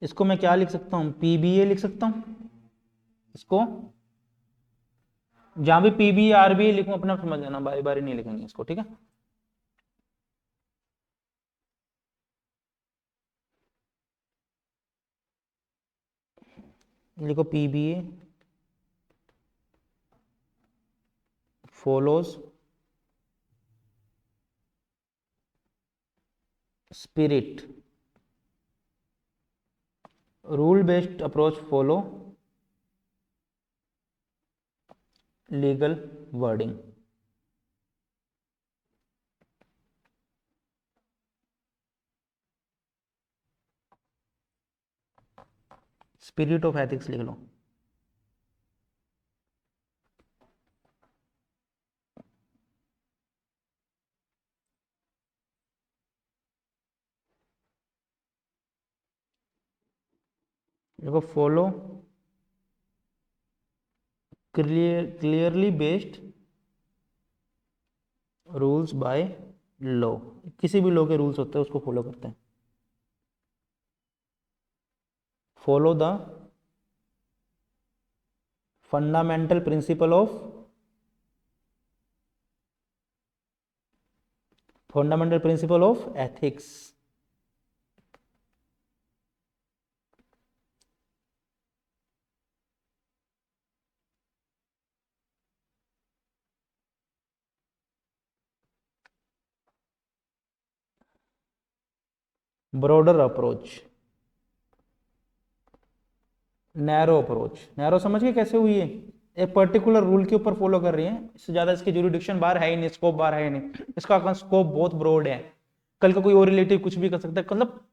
इसको मैं क्या लिख सकता हूँ, पीबीए लिख सकता हूँ इसको। जहां भी पीबी आरबी लिखूं अपना समझ जाना, बारी बारी नहीं लिखेंगे इसको, ठीक है। लिखो PBA follows spirit, rule based approach follow legal wording. Spirit of ethics लिख लो। देखो follow clearly based rules by law, किसी भी लॉ के रूल्स होते हैं उसको फॉलो करते हैं। Follow the fundamental principle of ethics. Broader approach, narrow approach. Narrow समझ के कैसे हुई है, एक पर्टिकुलर रूल के ऊपर फॉलो कर रही है, इससे ज्यादा इसकी ज्यूरिडिक्शन बाहर है ही नहीं, स्कोप बाहर है ही नहीं, इसका स्कोप बहुत ब्रॉड है। कल का कोई और रिलेटिव कुछ भी कर सकता है, मतलब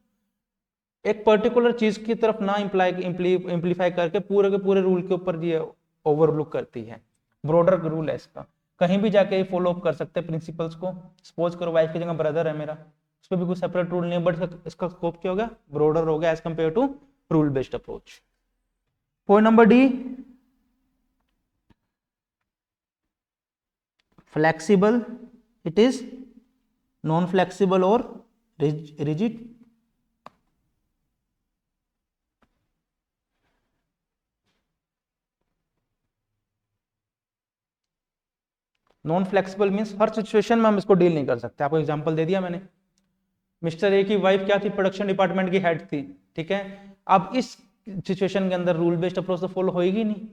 एक पर्टिकुलर चीज की तरफ ना इम्प्लीफाई करके पूरे के पूरे रूल के ऊपर ये ओवरलुक करती है। ब्रॉडर रूल है इसका, कहीं भी जाके फॉलो अप कर सकते हैं प्रिंसिपल्स को। सपोज करो वाइफ की जगह ब्रदर है मेरा, उस पर भी कोई सेपरेट रूल नहीं है, बट इसका स्कोप क्या हो गया, ब्रॉडर हो गया as compare to rule based approach. Point number D, flexible, it is non flexible और रिजिड। नॉन फ्लेक्सिबल मीन्स हर सिचुएशन में हम इसको डील नहीं कर सकते। आपको एग्जांपल दे दिया मैंने, मिस्टर ए की वाइफ क्या थी, प्रोडक्शन डिपार्टमेंट की हेड थी, ठीक है। अब इस सिचुएशन के अंदर रूल बेस्ड अप्रोच तो फॉलो होएगी नहीं,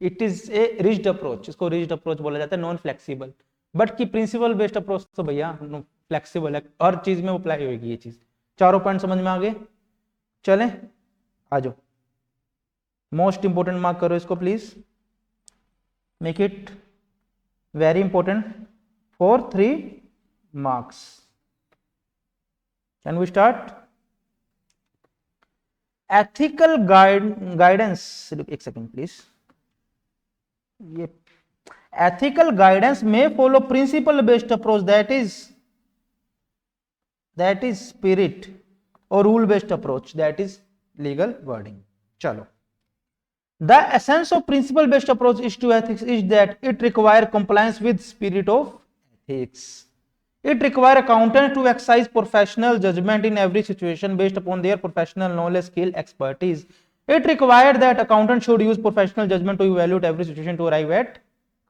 it is A rigid approach, इसको रिज्ड अप्रोच बोला जाता है, नॉन फ्लेक्सिबल। बट की प्रिंसिपल बेस्ड अप्रोच तो भैया फ्लेक्सिबल है, हर चीज में अप्लाई होगी ये चीज। चारों पॉइंट समझ में आ गए, चलें आ जाओ। मोस्ट इंपोर्टेंट मार्क करो इसको please, make it very important for 3 marks. Can we start? Ethical guidance, एक second please. ये ethical guidance may follow principle based approach, that is spirit, or rule based approach, that is legal wording. चलो, the essence of principle based approach is to ethics is that it require compliance with spirit of ethics. It require accountants to exercise professional judgment in every situation based upon their professional knowledge, skill, expertise. It require that accountants should use professional judgment to evaluate every situation to arrive at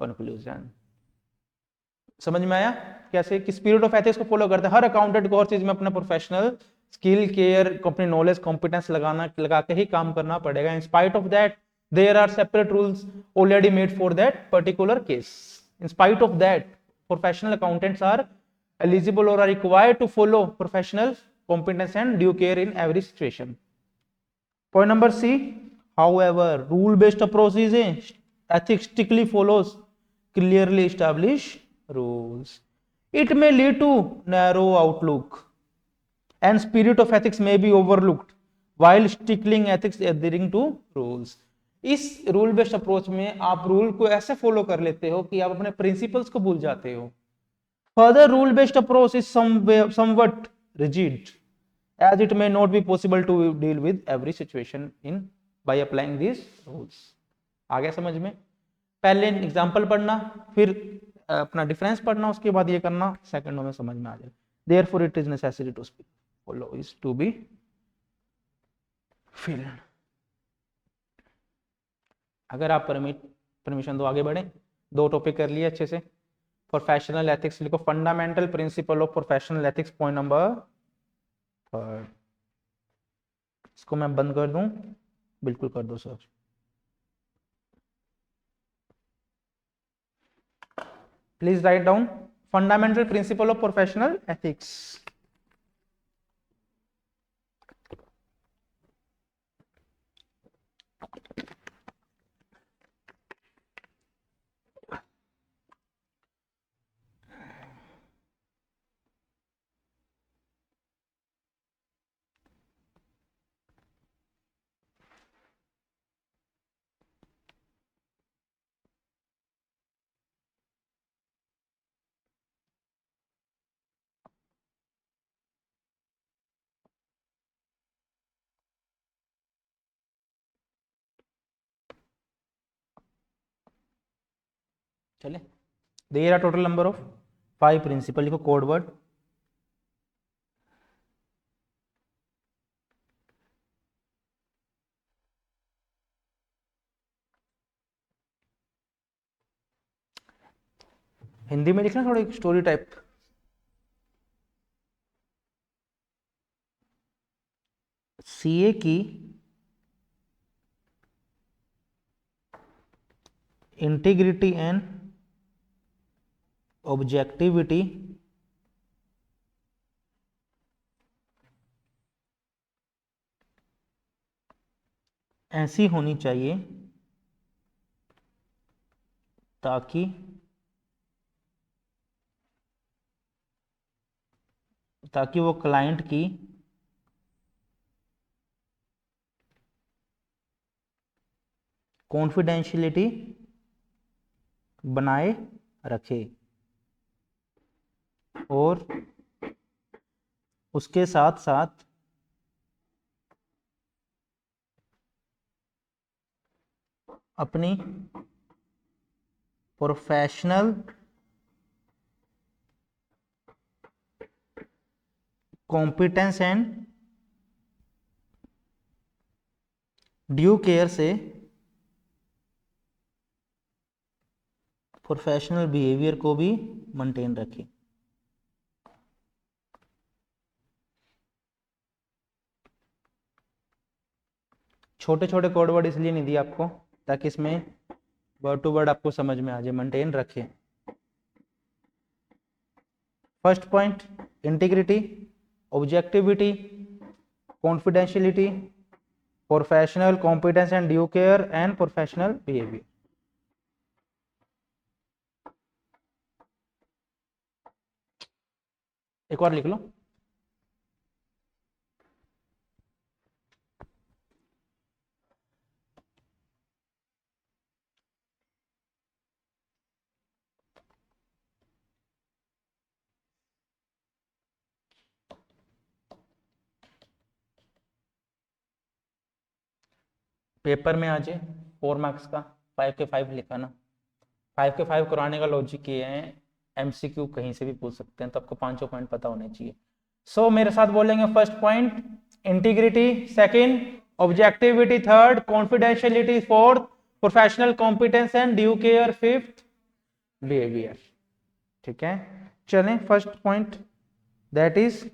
conclusion. समझ में आया कैसे कि स्पिरिट ऑफ एथिक्स को फॉलो करते हैं। हर अकाउंटेंट को हर चीज में अपना प्रोफेशनल स्किल, केयर, अपनी नॉलेज, कॉम्पिटेंस लगा के ही काम करना पड़ेगा। In spite of that there are separate rules already made for that particular case. In spite of that, professional accountants are eligible or are required to follow professional competence and due care in every situation. Point number C, however, rule based approach is a ethics strictly follows clearly established rules. It may lead to narrow outlook and spirit of ethics may be overlooked while sticking ethics adhering to rules. इस रूल बेस्ड अप्रोच में आप रूल को ऐसे फॉलो कर लेते हो कि आप अपने प्रिंसिपल्स को भूल जाते हो। Further rule based approach is somewhat rigid as it may not be possible to deal with every situation in by applying these rules. आ गया समझ में? पहले एग्जांपल पढ़ना, फिर अपना डिफरेंस पढ़ना, उसके बाद ये करना, सेकंडों में समझ में आ जाए। Therefore it is necessary to follow is to be filled. अगर आप परमिशन दो आगे बढ़े, 2 टॉपिक कर लिए अच्छे से। प्रोफेशनल एथिक्स लिखो, fundamental principle of professional ethics, point number 3। इसको मैं बंद कर दूं, बिल्कुल कर दो sir. Please write down fundamental principle of professional ethics. चले, there are total number of 5 principle, लिखो कोड वर्ड। हिंदी में लिखना, थोड़ी स्टोरी टाइप। सीए की इंटीग्रिटी एंड ऑब्जेक्टिविटी ऐसी होनी चाहिए ताकि वो क्लाइंट की कॉन्फिडेंशियलिटी बनाए रखे और उसके साथ साथ अपनी professional competence and due care से प्रोफेशनल बिहेवियर को भी मेंटेन रखे। छोटे छोटे कोड वर्ड इसलिए नहीं दिए आपको ताकि इसमें वर्ड टू वर्ड आपको समझ में आ जाए। मेंटेन रखें। First point integrity, objectivity, confidentiality, professional competence and due care and professional behaviour. एक और लिख लो। पेपर में आ जाए 4 मार्क्स का 5 के 5 लिखा ना। 5 के 5 कराने का लॉजिक ये है, एमसीक्यू कहीं से भी पूछ सकते हैं तो आपको 5 पॉइंट पता होने चाहिए। सो मेरे साथ बोलेंगे first point integrity, second objectivity, third confidentiality, fourth professional competence and due care, fifth behaviour. ठीक है, चलें first point that is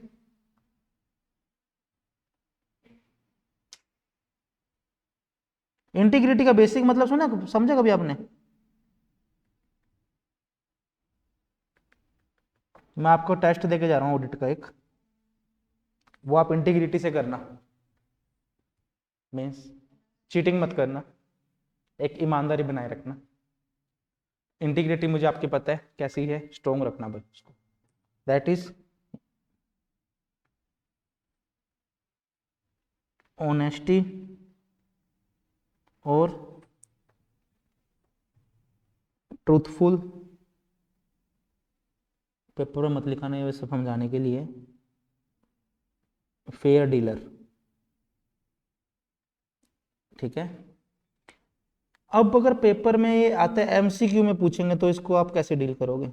integrity का बेसिक मतलब सुना, समझा कभी आपने? मैं आपको टेस्ट देके जा रहा हूं ऑडिट का एक, वो आप इंटीग्रिटी से करना। मीन्स चीटिंग मत करना, एक ईमानदारी बनाए रखना। इंटीग्रिटी मुझे आपकी पता है कैसी है, स्ट्रोंग रखना भाई उसको। दैट इज ऑनेस्टी और ट्रूथफुल। पेपर में मत लिखाना, ये सब समझाने के लिए। Fair dealer. ठीक है, अब अगर पेपर में ये आता है एमसीक्यू में पूछेंगे तो इसको आप कैसे डील करोगे?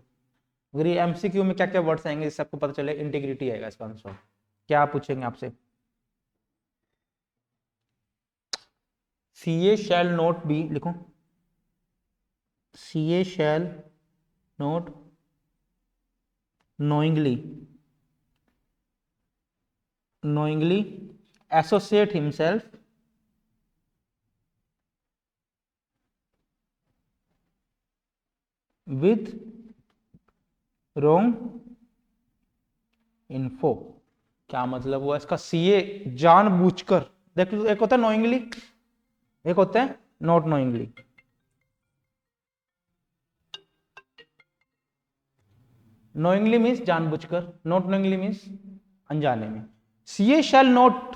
अगर ये एमसीक्यू में क्या क्या वर्ड्स आएंगे इससे आपको पता चले इंटीग्रिटी आएगा इसका आंसर। क्या पूछेंगे आपसे? सीए शैल नॉट बी, लिखो CA shall not knowingly associate himself with wrong info। क्या मतलब हुआ इसका? सीए जानबूझकर, देखो एक होता है नोइंगली, एक होता है नॉट नोइंगली। नोइंगली मीन्स जानबूझकर, नॉट नोइंगली मीन्स अनजाने में। सीए शैल नॉट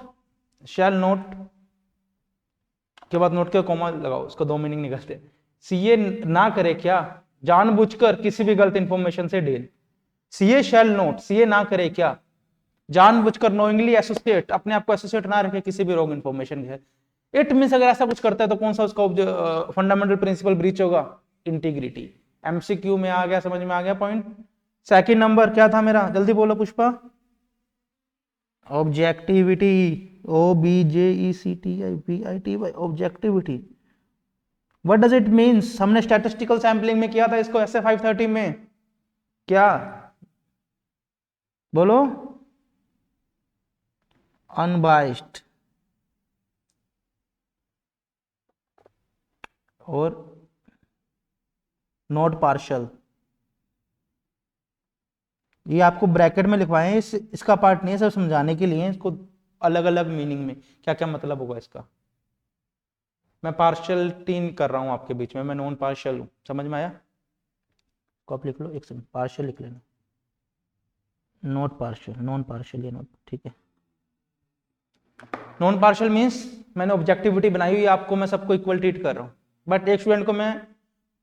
के बाद नोट के कॉमा लगाओ, उसका 2 मीनिंग निकलते। सीए ना करे क्या? जानबूझकर किसी भी गलत इंफॉर्मेशन से deal. CA shall not, CA ना करे क्या? जानबूझकर नोइंगली एसोसिएट, अपने आप को एसोसिएट ना रखे किसी भी रॉन्ग इंफॉर्मेशन के। इट मींस अगर ऐसा कुछ करता है तो कौन सा उसका फंडामेंटल प्रिंसिपल ब्रीच होगा? इंटीग्रिटी। एमसीक्यू में आ गया, समझ में आ गया पॉइंट। सेकंड नंबर क्या था मेरा, जल्दी बोलो Pushpa. Objectivity, OBJECTIVITY, objectivity. What does it means? हमने स्टैटिस्टिकल सैंपलिंग में किया था इसको ऐसे 530 में। क्या बोलो? अनबाइस्ड और नॉट पार्शियल। ये आपको ब्रैकेट में लिखवाए, इसका पार्ट नहीं है, सब समझाने के लिए। इसको अलग अलग मीनिंग में क्या क्या मतलब होगा इसका। मैं पार्शियलिटी कर रहा हूं आपके बीच में, मैं नॉन पार्शियल हूं, समझ में आया? को आप लिख लो, एक सेकंड, पार्शियल लिख लेना, नॉट पार्शियल, नॉन पार्शियल या नॉट। ठीक है, नॉन पार्शियल मीन्स मैंने ऑब्जेक्टिविटी बनाई हुई है, आपको मैं सबको इक्वल ट्रीट कर रहा हूँ, बट एक स्टूडेंट को मैं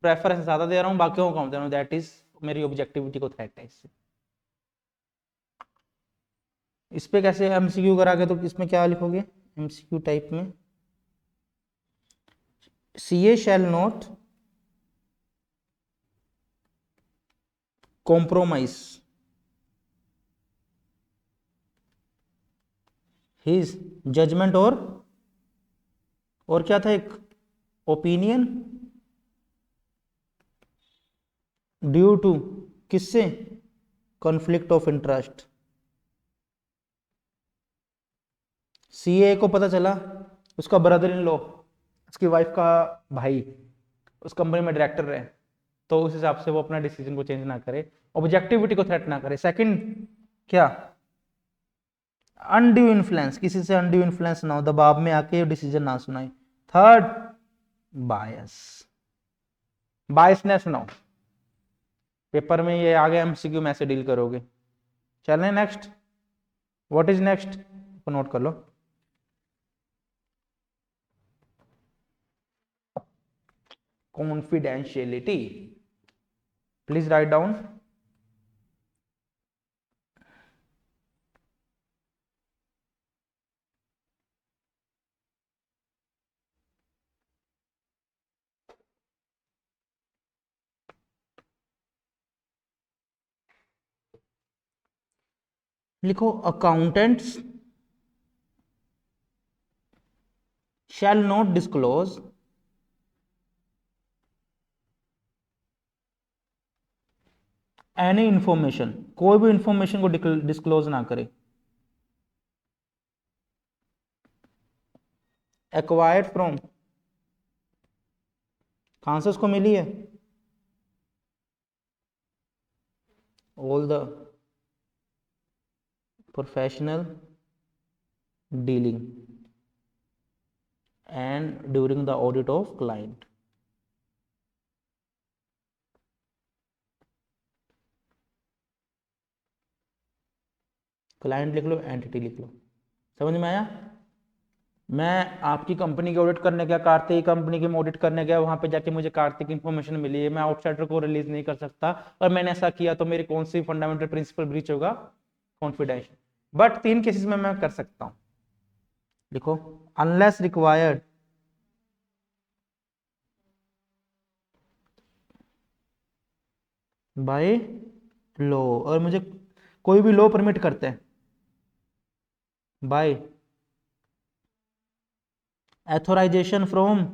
प्रेफरेंस ज्यादा दे रहा हूँ, बाकियों को कम दे रहा हूँ। दैट इज मेरी ऑब्जेक्टिविटी को थ्रेट है इससे। इस पे कैसे एमसीक्यू करागे तो इसमें क्या लिखोगे एमसीक्यू टाइप में? CA shall not compromise his judgement और क्या था एक ओपिनियन ड्यू टू किससे? Conflict of interest. सीए को पता चला उसका ब्रदर इन लॉ, उसकी वाइफ का भाई उस कंपनी में डायरेक्टर है, तो उस हिसाब से वो अपना डिसीजन को चेंज ना करे, ऑब्जेक्टिविटी को थ्रेट ना करे। सेकंड क्या? अनड्यू इन्फ्लुएंस, किसी से अनड्यू इन्फ्लुएंस ना हो, दबाव में आके डिसीजन ना सुनाए। थर्ड बायस, बायसनेस ना हो। पेपर में ये आ गया, एमसीक्यू में ऐसे डील करोगे। चलें next, what is next, note कर लो। Confidentiality, please write down. लिखो, accountants shall not disclose any information, कोई भी इंफॉर्मेशन को डिस्क्लोज ना करे, एक्वायर्ड फ्रॉम, कहां से उसको मिली है? All the professional dealing and during the audit of client. Client लिख लो, एंटिटी लिख लो, समझ में आया? मैं आपकी कंपनी की ऑडिट करने गया, कार्तिक कंपनी की ऑडिट करने गया, वहां पे जाके मुझे कार्तिक इन्फॉर्मेशन मिली है, मैं आउटसाइडर को रिलीज नहीं कर सकता, और मैंने ऐसा किया तो मेरी कौन सी फंडामेंटल प्रिंसिपल ब्रीच होगा? कॉन्फिडेंशियल। बट 3 केसेस में मैं कर सकता हूं। लिखो, अनलेस रिक्वायर्ड बाय लॉ, और मुझे कोई भी लॉ परमिट करते हैं, by authorization from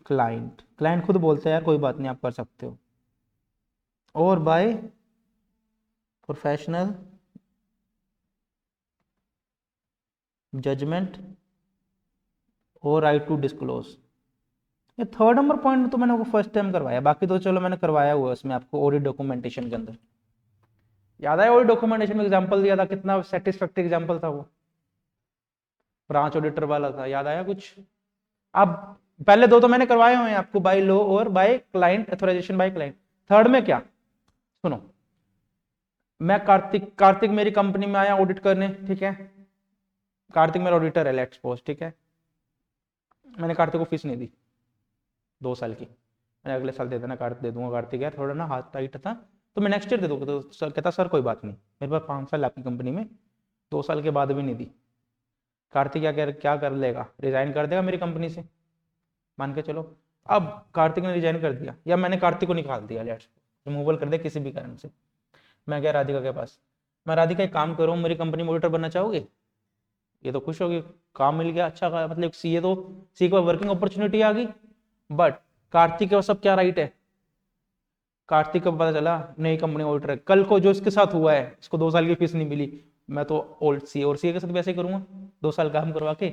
client, client खुद बोलते हैं यार कोई बात नहीं आप कर सकते हो, और बाय प्रोफेशनल जजमेंट और राइट टू डिस्क्लोज। ये थर्ड नंबर पॉइंट तो मैंने वो फर्स्ट टाइम करवाया, बाकी तो चलो मैंने करवाया हुआ है उसमें आपको ऑडिट डॉक्यूमेंटेशन के अंदर। याद आया ऑडिट डॉक्यूमेंटेशन में एग्जांपल दिया था, कितना सेटिस्फैक्टरी एग्जांपल था वो, ब्रांच ऑडिटर वाला था, याद आया कुछ? अब पहले 2 तो मैंने करवाए हुए हैं आपको, बाय लॉ और by client, authorisation by client. Third में क्या? सुनो, मैं कार्तिक मेरी कंपनी में आया ऑडिट करने, ठीक है, कार्तिक मेरा ऑडिटर है, लेट्स सपोज, ठीक है, मैंने कार्तिक को फीस नहीं दी 2 साल की, मैंने अगले साल दे देना, कार्तिक दे दूंगा, कार्तिक यार थोड़ा ना हाथ टाइट था तो मैं नेक्स्ट ईयर दे दूंगा, तो सर कहता सर कोई बात नहीं, मेरे पास 5 साल आपकी कंपनी में, 2 साल के बाद भी नहीं दी। कार्तिक क्या कर लेगा? रिजाइन कर देगा मेरी कंपनी से, मान के चलो। अब कार्तिक ने रिजाइन कर दिया, या मैंने कार्तिक को निकाल दिया, लेट्स रिमूवल कर दिया किसी भी कारण से, मैं गया राधिका के पास, मैं राधिका एक काम करूँ, मेरी कंपनी में ऑडिटर बनना चाहोगे? ये तो खुश होगी, काम मिल गया, अच्छा मतलब सीए, तो सी को वर्किंग अपॉर्चुनिटी आ गई। बट कार्तिक के पास अब क्या राइट है? कार्तिक को पता चला नई कंपनी ऑडिटर है, कल को जो इसके साथ हुआ है, इसको 2 साल की फीस नहीं मिली, मैं तो ओल्ड सी और सी के साथ वैसे करूंगा 2 साल काम करवा के,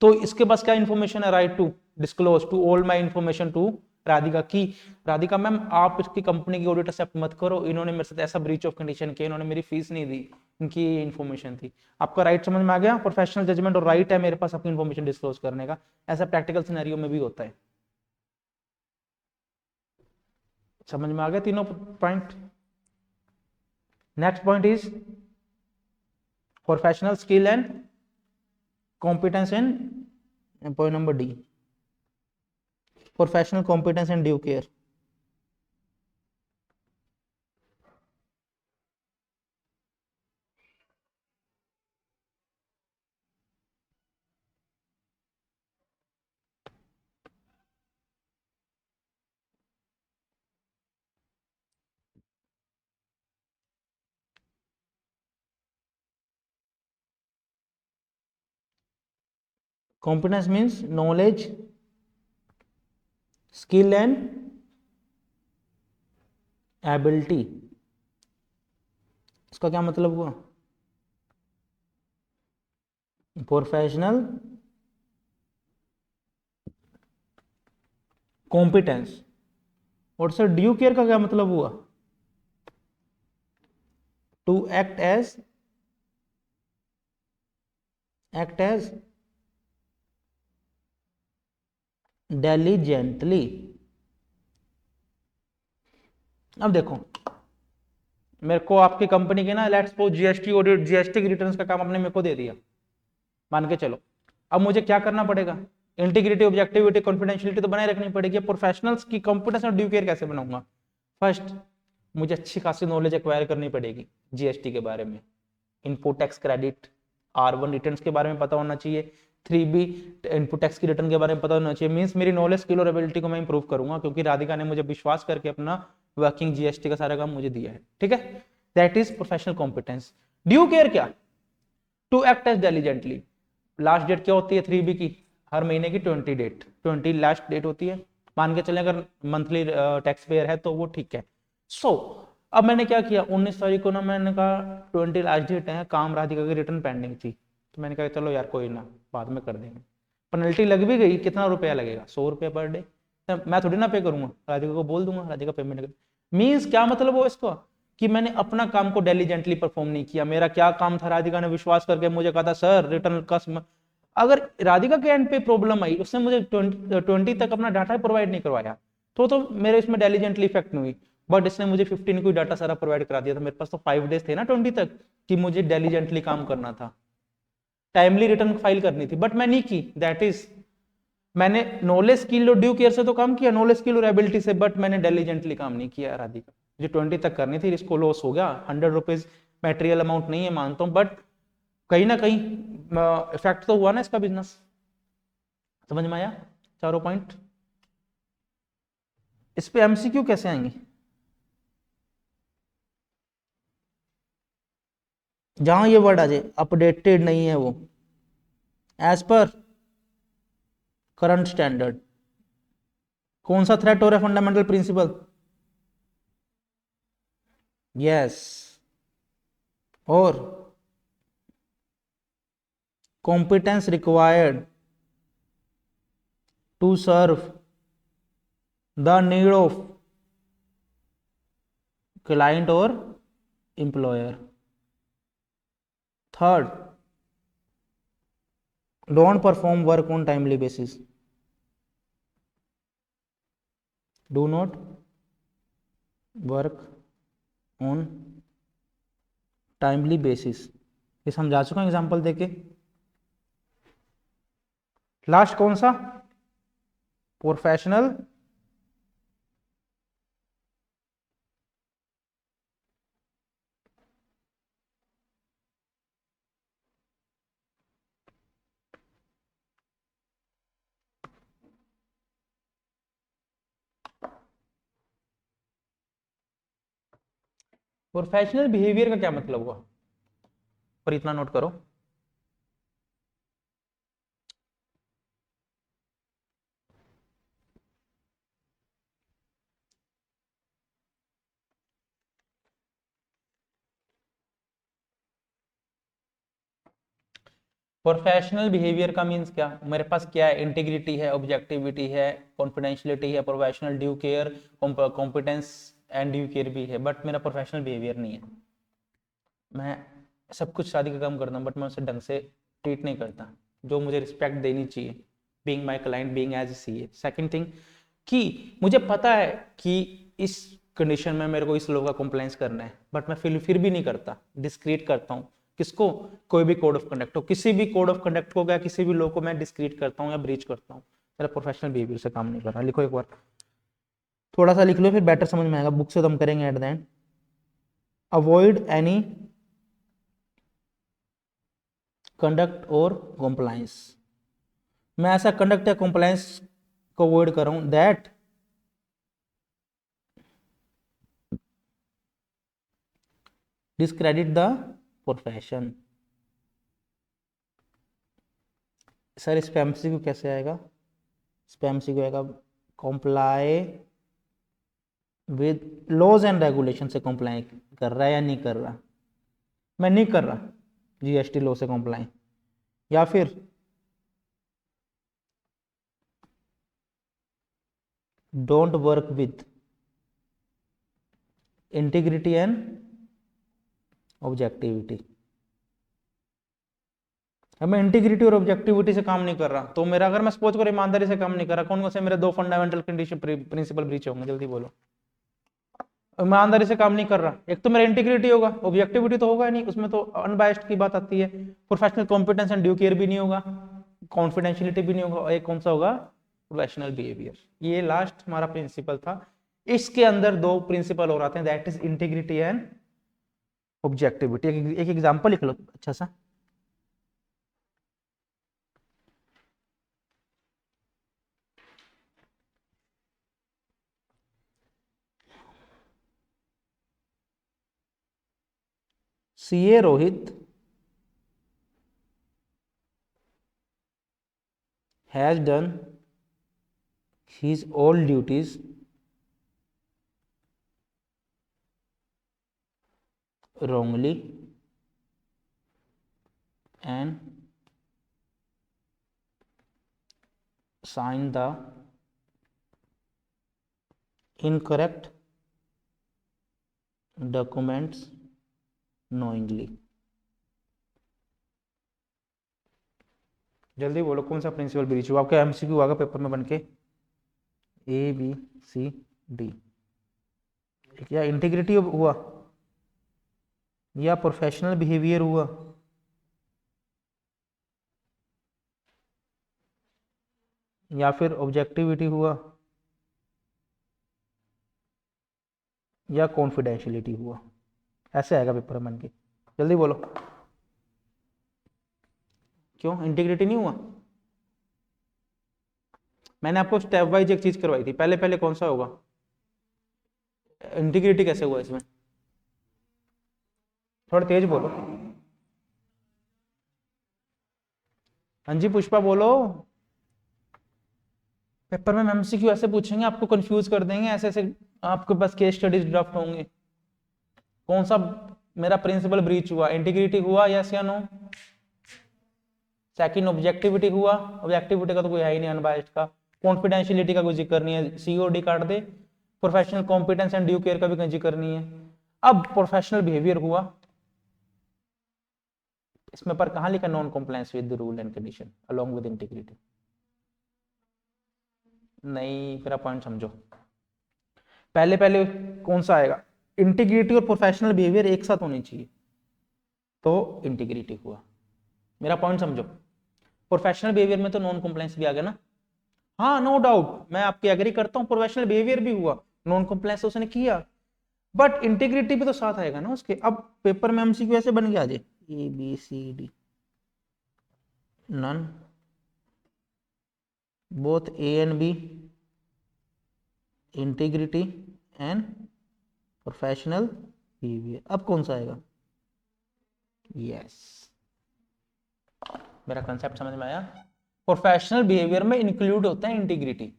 तो इसके पास क्या इन्फॉर्मेशन है? Right to disclose to all my information to Radhika की, राधिका मैम आप इसकी कंपनी की ऑडिटर से मत करो, इन्होंने मेरे साथ ऐसा ब्रीच ऑफ कंडीशन किया, इन्होंने मेरी फीस नहीं दी, इनकी ये इन्फॉर्मेशन थी। आपका राइट समझ में आ गया? प्रोफेशनल जजमेंट और राइट है मेरे पास अपनी इन्फॉर्मेशन डिस्क्लोज करने का, ऐसा प्रैक्टिकल सिनेरियो में भी होता है। समझ में आ गया तीनों point? Next point is professional skill and competence in, point number D, professional competence and due care. Competence means knowledge, skill and ability, इसका क्या मतलब हुआ? Professional competence. और सर ड्यू केयर का क्या मतलब हुआ? To act as diligently. अब देखो, मेरे को आपकी कंपनी के ना let's suppose GST audit, GST returns का काम आपने मेरे को दे दिया, मान के चलो। अब मुझे क्या करना पड़ेगा? इंटीग्रिटी, ऑब्जेक्टिविटी, कॉन्फिडेंशियलिटी तो बनाए रखनी पड़ेगी। प्रोफेशनल्स की कंपटीशन और ड्यू केयर कैसे बनाऊंगा? फर्स्ट, मुझे अच्छी खासी नॉलेज एक्वायर करनी पड़ेगी जीएसटी के बारे में, input tax credit, R1 returns के बारे में पता होना चाहिए, 3B इनपुट टैक्स की रिटर्न के बारे में पता होना चाहिए। मींस मेरी नॉलेज, स्किल और एबिलिटी को मैं इंप्रूव करूंगा, क्योंकि राधिका ने मुझे विश्वास करके अपना वर्किंग जीएसटी का सारा काम मुझे दिया है। ठीक है, that is professional competence. Due care क्या? To act as diligently. Last date क्या होती है 3B की? हर महीने की 20 डेट, 20 लास्ट डेट होती है। मान के चले अगर मंथली टैक्स पेयर है तो वो ठीक है। सो अब मैंने क्या किया, 19 तारीख को ना मैंने कहा 20 लास्ट डेट है, काम राधिका की रिटर्न पेंडिंग थी, तो मैंने कहा चलो यार कोई ना, बाद में कर देंगे। पेनल्टी लग भी गई, कितना रुपया लगेगा? 100 रुपया पर डे। मैं थोड़ी ना पे करूंगा, राधिका को बोल दूंगा, राधिका पेमेंट कर। मीन्स क्या मतलब हो इसको? कि मैंने अपना काम को डिलीजेंटली परफॉर्म नहीं किया। मेरा क्या काम था, राधिका ने विश्वास करके मुझे कहा था सर रिटर्न का, अगर राधिका के एंड पे प्रॉब्लम आई, उसने मुझे 20 तक अपना डाटा प्रोवाइड नहीं करवाया, तो मेरे इसमें डिलीजेंटली इफेक्ट नहीं हुई। बट इसने मुझे 15 को डाटा सारा प्रोवाइड करा दिया था। मेरे पास तो 5 डेज थे ना 20 तक, कि मुझे डिलीजेंटली काम करना था, टाइमली रिटर्न फाइल करनी थी, बट मैं नहीं की। दैट इज, मैंने नॉलेज, स्किल और ड्यू केयर से तो काम किया, नॉलेज, स्किल और एबिलिटी से, बट मैंने डिलीजेंटली काम नहीं किया। राधिका मुझे 20 तक करनी थी, इसको लॉस हो गया। 100 रुपीज मेटेरियल अमाउंट नहीं है, मानता हूँ, बट कहीं ना कहीं इफेक्ट तो हुआ ना इसका बिजनेस। समझ में आया चारों पॉइंट? इस पे एमसीक्यू कैसे आएंगे? जहां ये वर्ड आ जाए अपडेटेड नहीं है वो, एज पर करंट स्टैंडर्ड, कौन सा थ्रेट हो रहा है? Fundamental principle. यस। और competence required to serve the need of client और employer. Third, don't perform work on timely basis, do not work on timely basis. ये समझा चुका हूं एग्जांपल देके। लास्ट कौन सा? प्रोफेशनल प्रोफेशनल बिहेवियर का क्या मतलब हुआ? पर इतना नोट करो, प्रोफेशनल बिहेवियर का मींस क्या? मेरे पास क्या है? इंटीग्रिटी है, ऑब्जेक्टिविटी है, कॉन्फिडेंशियलिटी है, professional due care, competence and due care भी है, बट मेरा प्रोफेशनल बिहेवियर नहीं है। मैं सब कुछ शादी का काम करता हूँ, बट मैं उसे ढंग से ट्रीट नहीं करता, जो मुझे रिस्पेक्ट देनी चाहिए, being my client, being as a CA. Second thing, कि मुझे पता है कि इस कंडीशन में मेरे को इस लॉ का कंप्लायंस करना है, बट मैं फिर भी नहीं करता, डिस्क्रीट करता हूँ। किसको? कोई भी कोड ऑफ कंडक्ट हो, किसी भी कोड ऑफ कंडक्ट को, या किसी भी लॉ को मैं डिस्क्रीट करता हूँ या ब्रीच करता हूँ। मेरा प्रोफेशनल बिहेवियर से काम नहीं कर रहा। लिखो एक बार, थोड़ा सा लिख लो, फिर बेटर समझ में आएगा। बुक से तुम करेंगे at the end. Avoid any conduct और कॉम्प्लायंस। मैं ऐसा कंडक्ट या कॉम्प्लायंस को अवॉइड कर रहा हूं that discredit the profession. Sir इस पे एमसीक्यू कैसे आएगा? इस पे एमसीक्यू आएगा, comply with laws and regulation से कंप्लाई कर रहा है या नहीं कर रहा, मैं नहीं कर रहा जीएसटी लॉ से कंप्लाई, या फिर don't work with integrity and objectivity. अब मैं इंटीग्रिटी और ऑब्जेक्टिविटी से काम नहीं कर रहा, तो मेरा, अगर मैं सपोज करो ईमानदारी से काम नहीं कर रहा, कौन कौन से मेरे दो फंडामेंटल कंडीशन प्रिंसिपल ब्रीच होंगे, जल्दी बोलो। ईमानदारी से काम नहीं कर रहा, एक तो मेरा इंटीग्रिटी होगा, ऑब्जेक्टिविटी तो होगा नहीं, उसमें तो अनबायस्ड की बात आती है, professional competence and due care भी नहीं होगा, कॉन्फिडेंशियलिटी भी नहीं होगा, और एक कौन सा होगा, प्रोफेशनल बिहेवियर। ये लास्ट हमारा प्रिंसिपल था। इसके अंदर दो प्रिंसिपल और आते हैं, that is integrity and objectivity. एक एग्जांपल लिख लो अच्छा सा। CA Rohit has done his all duties wrongly and signed the incorrect documents knowingly। जल्दी बोलो कौन सा प्रिंसिपल ब्रीच हुआ, आपका एमसीक्यू आएगा पेपर में बनके, ए बी सी डी। क्या इंटीग्रिटी हुआ, या प्रोफेशनल बिहेवियर हुआ, या फिर ऑब्जेक्टिविटी हुआ, या कॉन्फिडेंशियलिटी हुआ। ऐसे आएगा पेपर में बनके, जल्दी बोलो। क्यों इंटीग्रिटी नहीं हुआ? मैंने आपको स्टेप वाइज एक चीज करवाई थी, पहले पहले कौन सा होगा, इंटीग्रिटी कैसे हुआ इसमें, थोड़ा तेज बोलो। हाँ जी पुष्पा बोलो। पेपर में एमसीक्यू ऐसे पूछेंगे, आपको कंफ्यूज कर देंगे, ऐसे ऐसे आपके पास केस स्टडीज ड्राफ्ट होंगे। कौन सा मेरा प्रिंसिपल ब्रीच हुआ, इंटीग्रिटी हुआ, यस या नो। सेकंड ऑब्जेक्टिविटी हुआ, ऑब्जेक्टिविटी का तो कोई है ही नहीं अनबायस्ड का, कॉन्फिडेंशियलिटी का कोई जिक्र नहीं है, सीओडी काट दे, professional competence and due care का भी कोई जिक्र नहीं है। अब प्रोफेशनल बिहेवियर हुआ, इसमें पर कहां लिखा, non compliance with the rule and condition along with integrity. नहीं, फिर आप पॉइंट समझो। पहले पहले कौन सा आएगा, इंटीग्रिटी और प्रोफेशनल बिहेवियर एक साथ होनी चाहिए, तो इंटीग्रिटी हुआ। मेरा पॉइंट समझो, प्रोफेशनल बिहेवियर में तो नॉन कॉम्प्लायंस भी आ गया ना, हाँ नो डाउट, मैं आपकी एग्री करता हूं, प्रोफेशनल बिहेवियर भी हुआ, नॉन कॉम्प्लायंस उसने किया, बट इंटीग्रिटी भी तो साथ आएगा ना उसके। अब पेपर में एमसीक्यू ऐसे बन गया, A B C D, none both A and B, integrity and professional behaviour. अब कौन सा आएगा, यस, मेरा कंसेप्ट समझ में आया। प्रोफेशनल बिहेवियर में इंक्लूड होता है इंटीग्रिटी,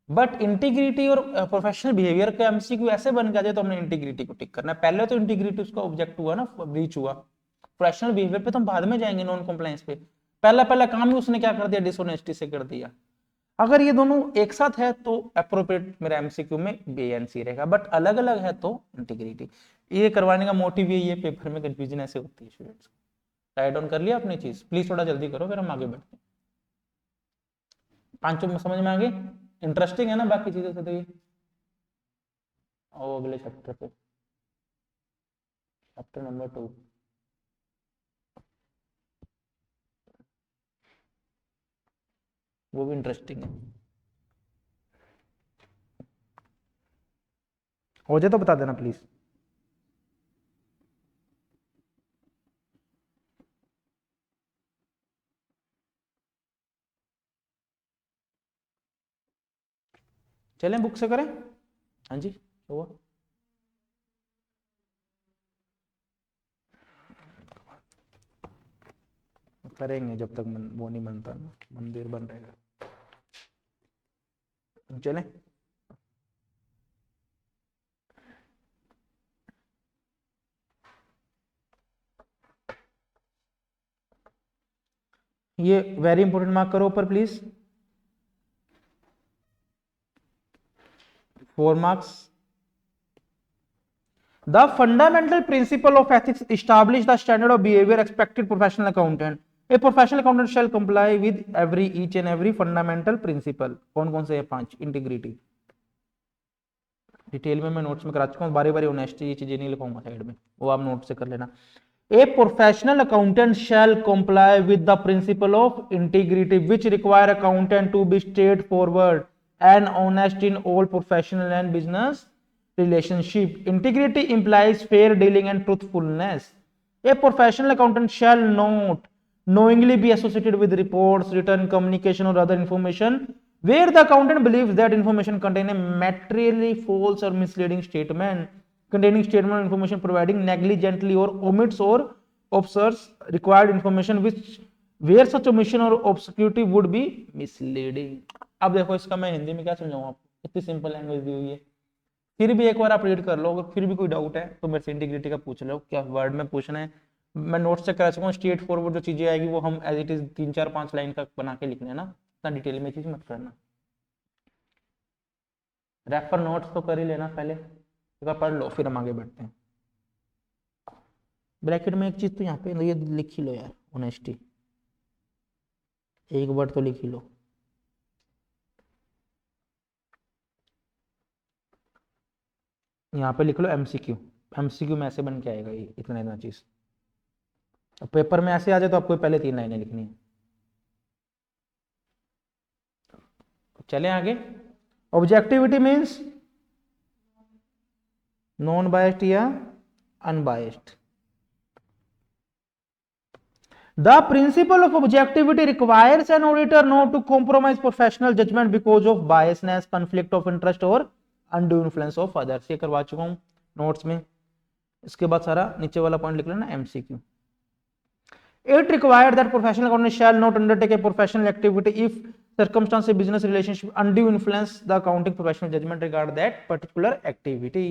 बट इंटीग्रिटी और प्रोफेशनल बिहेवियर का एमसीक्यू ऐसे बन गया, तो हमने इंटीग्रिटी को टिक करना है पहले, तो इंटीग्रिटी उसका ऑब्जेक्ट हुआ ना, ब्रीच हुआ। प्रोफेशनल बिहेवियर पे तो हम बाद में जाएंगे, नॉन कॉम्प्लायंस पे। पहला पहला काम ही उसने क्या कर दिया, डिसऑनेस्टी से कर दिया। अगर ये दोनों एक साथ है तो अप्रोप्रिएट मेरा एमसीक्यू में बी एंड सी रहेगा, बट अलग अलग है तो इंटीग्रिटी। ये करवाने का मोटिव ये पेपर में कंफ्यूजन ऐसे होती है स्टूडेंट्स। राइट डाउन कर लिया अपनी चीज, प्लीज थोड़ा जल्दी करो, फिर हम आगे बढ़ते हैं। पांचों में समझ में आ गए, इंटरेस्टिंग है ना बाकी चीजों से तो ये। आओ अगले चैप्टर पे, चैप्टर नंबर 2। वो भी इंटरेस्टिंग है, हो जाए तो बता देना प्लीज। चलें बुक से करें, हाँ जी हुआ। करेंगे जब तक वो नहीं बनता ना, मंदिर बन रहेगा। चलें। ये वेरी इंपॉर्टेंट, मार्क करो ऊपर please, 4 marks. The fundamental principle of ethics establish the standard of behavior expected professional accountant. A professional accountant shall comply with each and every fundamental principle. कौन कौन से है? 5। इंटीग्रिटी, डिटेल में मैं नोट्स में करा चुका हूँ, बारी बारी ऑनेस्टी ये चीजें नहीं लिखाऊंगा साइड में, वो आप नोट से कर लेना। A professional accountant shall comply with the principle of integrity, which require accountant to be straightforward and honest in all professional and business relationship. Integrity implies fair dealing and truthfulness. A professional accountant shall not knowingly be associated with reports, written communication, or other information where the accountant believes that information contain a materially false or misleading statement, containing statement or information providing negligently or omits or obscures required information which where such omission or obscurity would be misleading. अब देखो इसका मैं हिंदी में क्या समझाऊं आपको, कितनी सिंपल लैंग्वेज दी हुई है। फिर भी एक बार आप रीड कर लो, अगर फिर भी कोई डाउट है तो मेरे से इंटीग्रिटी का पूछ लो, क्या वर्ड में पूछना है, मैं नोट्स से करा चुका हूँ। स्ट्रेट फॉरवर्ड जो चीजें आएगी वो हम एज इट इज 3-4-5 लाइन का बना के लिखने ना, इतना डिटेल में चीज मत करना। रेफर नोट्स तो कर ही लेना पहले, एक बार पढ़ लो फिर हम आगे बढ़ते हैं। ब्रैकेट में एक चीज तो यहाँ पे ये लिख ही लो यार, ऑनेस्टी, एक वर्ड तो लिख ही लो। यहाँ पे लिख लो एमसीक्यू, एमसीक्यू में ऐसे बन के आएगा ये, इतना चीज। अब पेपर में ऐसे आ जाए तो आपको पहले 3 लाइनें लिखनी है। चले आगे। ऑब्जेक्टिविटी मीन्स नॉन बायस्ड या unbiased. The principle of objectivity requires an auditor not to compromise professional judgment because of biasness, conflict of interest or undue influence of others। ये करवा चुका हूं नोट्स में। इसके बाद सारा नीचे वाला पॉइंट लिख लेना MCQ. It required that professional accountant shall not undertake a professional activity if circumstances, business relationship undue influence the accounting professional judgment regard that particular activity।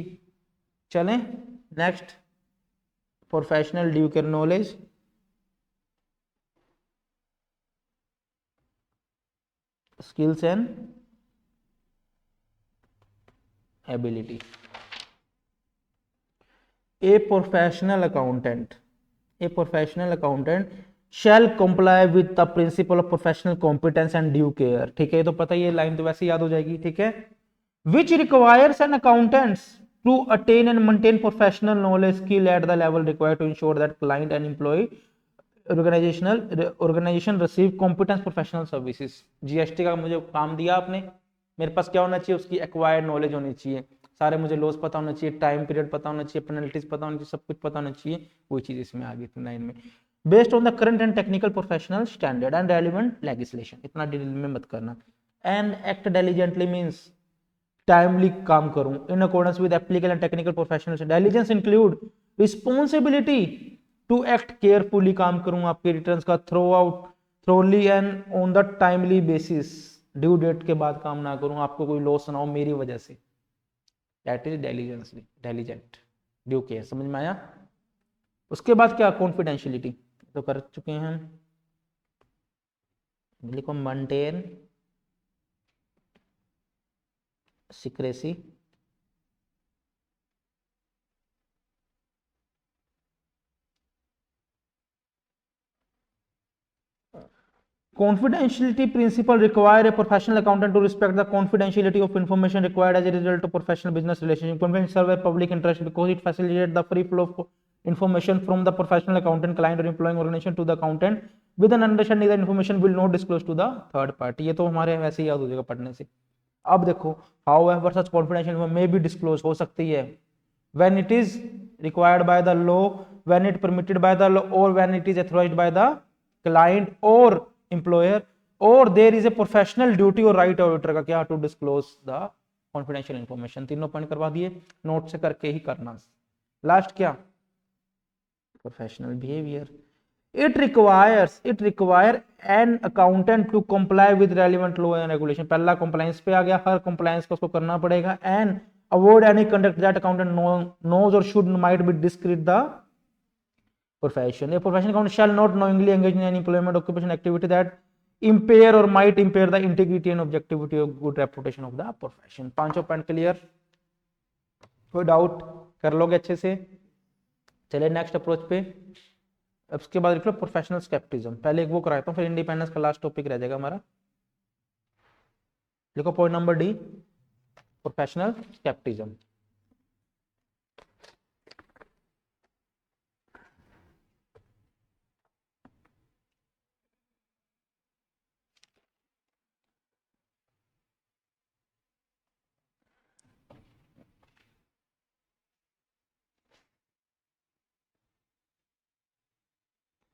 चलें next, professional due care knowledge, skills and ability। A professional accountant shall comply with the principle of professional competence and due care। ठीक है, ये तो पता ही है, लाइन तो वैसे याद हो जाएगी। ठीक है, which requires an accountant to attain and maintain professional knowledge skill at the level required to ensure that client and employee organization receive competence professional services। GST का मुझे काम दिया आपने, मेरे पास क्या होना चाहिए, उसकी एक्वायर्ड नॉलेज होनी चाहिए, सारे मुझे लॉस पता होना चाहिए, टाइम पीरियड पता होना चाहिए, पेनल्टीज पता होनी चाहिए, सब कुछ पता होना चाहिए। वही चीज इसमें आ गई थी 9 में। Based on the current and technical professional standard and relevant legislation. इतना डिटेल में मत करना। And act diligently means timely काम करूं in accordance with applicable and technical professional. Diligence include responsibility to act carefully, काम करूं आपके रिटर्न्स का thoroughly and on the timely basis, due date के बाद काम ना करूं, आपको कोई लॉस ना हो मेरी वजह से, that is diligent due care. समझ में आया? उसके बाद क्या, कॉन्फिडेंशियलिटी तो कर चुके हैं हम, लिखो maintain secrecy, confidentiality principle require a professional accountant to respect the confidentiality of information required as a result of professional business relationship. Confidentiality serve a public interest because it facilitates the free flow of information from the professional accountant client or employing organization to the accountant with an understanding that information will not disclose to the third party। ये तो हमारे वैसे ही याद हो जाएगा पढ़ने से। अब देखो, however such confidential may be disclosed, हो सकती है when it is required by the law, when it permitted by the law, or when it is authorized by the client or employer, or there is a professional duty or right auditor का क्या, to disclose the confidential information। तीनों पॉइंट करवा दिए, नोट से करके ही करना। लास्ट क्या, professional behaviour. it require an accountant to comply with relevant law and regulation। पहला compliance पे आ गया, हर compliance को उसको करना पड़ेगा। and avoid any conduct that accountant knows or should might be discredit the profession, a profession accountant shall not knowingly engage in any employment occupation activity that impair or might impair the integrity and objectivity of good reputation of the profession. पांचों पॉइंट क्लियर, कोई डाउट कर लोगे अच्छे से। चलिए नेक्स्ट अप्रोच पे, उसके बाद लिख लो प्रोफेशनल स्केप्टिज्म। पहले एक वो कराता हूँ, फिर इंडिपेंडेंस का लास्ट टॉपिक रह जाएगा हमारा। लिखो point number D, professional scepticism.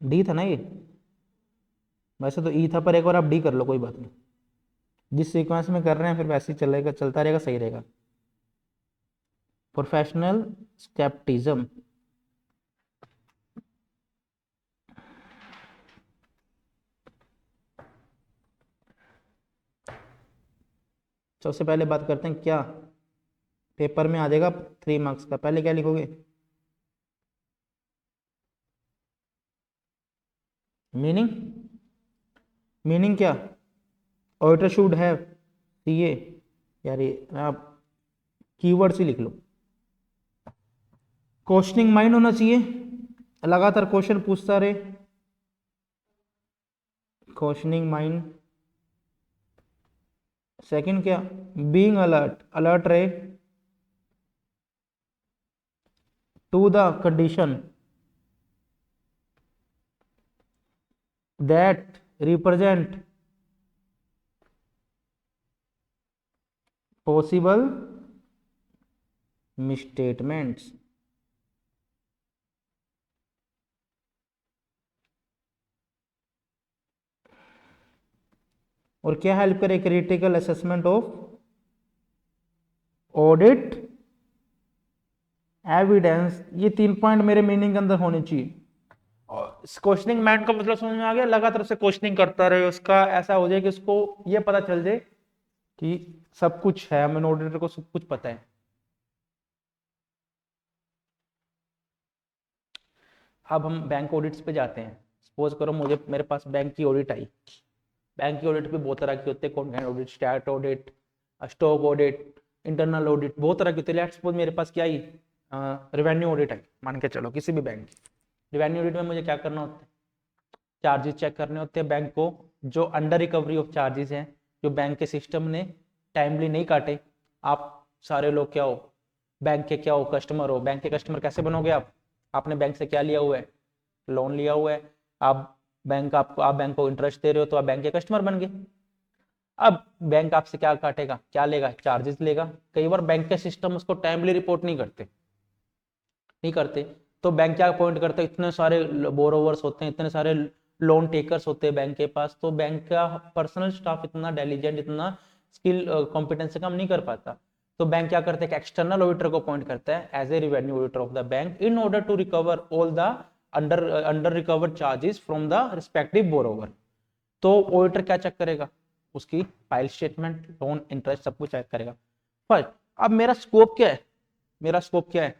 D था ना ये, वैसे तो ई था, पर एक बार आप डी कर लो, कोई बात नहीं। जिस सीक्वेंस में कर रहे हैं फिर वैसे ही चलेगा, चलता रहेगा, सही रहेगा। प्रोफेशनल स्केप्टिज्म, सबसे पहले बात करते हैं क्या पेपर में आ जाएगा 3 मार्क्स का। पहले क्या लिखोगे, मीनिंग। मीनिंग क्या, ऑडिटर शुड हैव सीए, यार ये आप कीवर्ड से लिख लो। क्वेश्चनिंग माइंड होना चाहिए, लगातार क्वेश्चन पूछता रहे, क्वेश्चनिंग माइंड। सेकंड क्या, बीइंग अलर्ट, अलर्ट रहे to the condition that represent possible misstatements. और क्या हेल्प करे, critical assessment of audit evidence. ये 3 पॉइंट मेरे मीनिंग के अंदर होने चाहिए। क्वेश्चनिंग माइंड का मतलब समझ में आ गया, लगातार से क्वेश्चनिंग करता रहे, उसका ऐसा हो जाए कि उसको ये पता चल जाए कि सब कुछ है, हमें ऑडिटर को सब कुछ पता है। अब हम बैंक ऑडिट्स पे जाते हैं। सपोज करो मुझे, मेरे पास बैंक की ऑडिट आई। बैंक की ऑडिट भी बहुत तरह की होती है, कौन audit, stat audit, stock audit, internal audit, बहुत तरह की होती है। लेट्स सपोज मेरे पास क्या आई, रेवेन्यू ऑडिट आई, मान के चलो किसी भी बैंक की। रेवेन्यू ऑडिट में मुझे क्या करना होता है, चार्जेस चेक करने होते हैं बैंक को, जो अंडर रिकवरी ऑफ चार्जेस हैं, जो बैंक के सिस्टम ने टाइमली नहीं काटे। आप सारे लोग क्या हो, बैंक के क्या हो, कस्टमर हो। बैंक के कस्टमर कैसे बनोगे आप, आपने बैंक से क्या लिया हुआ है, लोन लिया हुआ है। आप बैंक को इंटरेस्ट दे रहे हो, तो आप बैंक के कस्टमर बन गए। अब बैंक आपसे क्या काटेगा, क्या लेगा, चार्जेस लेगा। कई बार बैंक के सिस्टम उसको टाइमली रिपोर्ट नहीं करते, तो बैंक क्या अपॉइंट करते हैं, इतने सारे बोरोवर्स होते हैं, इतने सारे लोन टेकर्स होते हैं बैंक के पास, तो बैंक का पर्सनल स्टाफ इतना डेलीजेंट, इतना स्किल कॉम्पिटेंस से काम नहीं कर पाता। तो बैंक क्या करते हैं, एक्सटर्नल ऑडिटर को अपॉइंट करता है as a revenue auditor of the bank, in order to recover all the under recovered charges from the respective borrower. तो ऑडिटर क्या चेक करेगा, उसकी फाइल स्टेटमेंट, लोन, इंटरेस्ट, सब कुछ चेक करेगा। फर्स्ट, अब मेरा स्कोप क्या है, मेरा स्कोप क्या है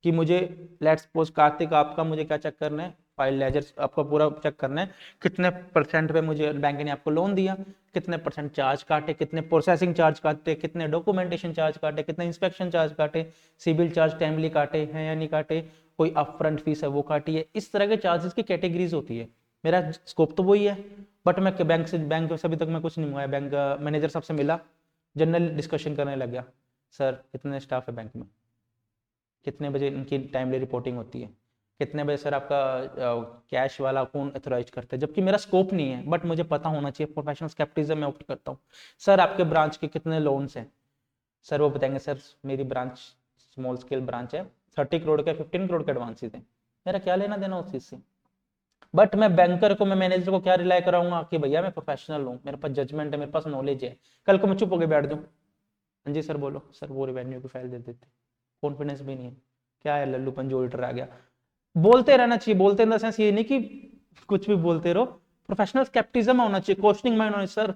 कि मुझे लेट्स सपोज कार्तिक, आपका मुझे क्या चेक करना है, फाइल लेजर आपका पूरा चेक करना है, कितने % पे मुझे बैंक ने आपको लोन दिया, कितने % चार्ज काटे, कितने प्रोसेसिंग चार्ज काटे, कितने डॉक्यूमेंटेशन चार्ज काटे, कितने इंस्पेक्शन चार्ज काटे, सिविल चार्ज टाइमली काटे हैं या नहीं काटे, कोई अपफ्रंट फीस है वो काटी है। इस तरह के चार्जेस की कैटेगरीज होती है। मेरा स्कोप तो वही है, बट मैं बैंक से अभी तक मैं कुछ नहीं हुआ है। बैंक मैनेजर सबसे मिला, जनरल डिस्कशन करने लग गया, सर कितने स्टाफ है बैंक में, कितने बजे इनकी टाइमली रिपोर्टिंग होती है, कितने बजे सर आपका कैश वाला कौन अथोराइज करता है। जबकि मेरा स्कोप नहीं है, बट मुझे पता होना चाहिए। प्रोफेशनल स्केप्टिज्म में ऑप्ट करता हूँ। सर आपके ब्रांच के कितने लोन्स हैं, सर वो बताएंगे, सर मेरी ब्रांच स्मॉल स्केल ब्रांच है, 30 करोड़ के 15 करोड़ के एडवांसेस हैं। मेरा क्या लेना देना उस चीज से। बट मैं बैंकर को, मैं मैनेजर को क्या रिलाई कराऊंगा कि भैया मैं प्रोफेशनल हूँ, मेरे पास जजमेंट है, मेरे पास नॉलेज है। कल को मैं चुप होकर बैठ जाऊँ, हाँ जी सर बोलो, सर वो रेवेन्यू की फाइल दे देते, कॉन्फिडेंस भी नहीं है, क्या है लल्लूपन, जो ऑडिटर आ गया। बोलते रहना चाहिए, बोलते इन द सेंस ये नहीं कि कुछ भी बोलते रहो। प्रोफेशनल स्केप्टिज्म होना चाहिए, क्वेश्चनिंग माइंड होना चाहिए। सर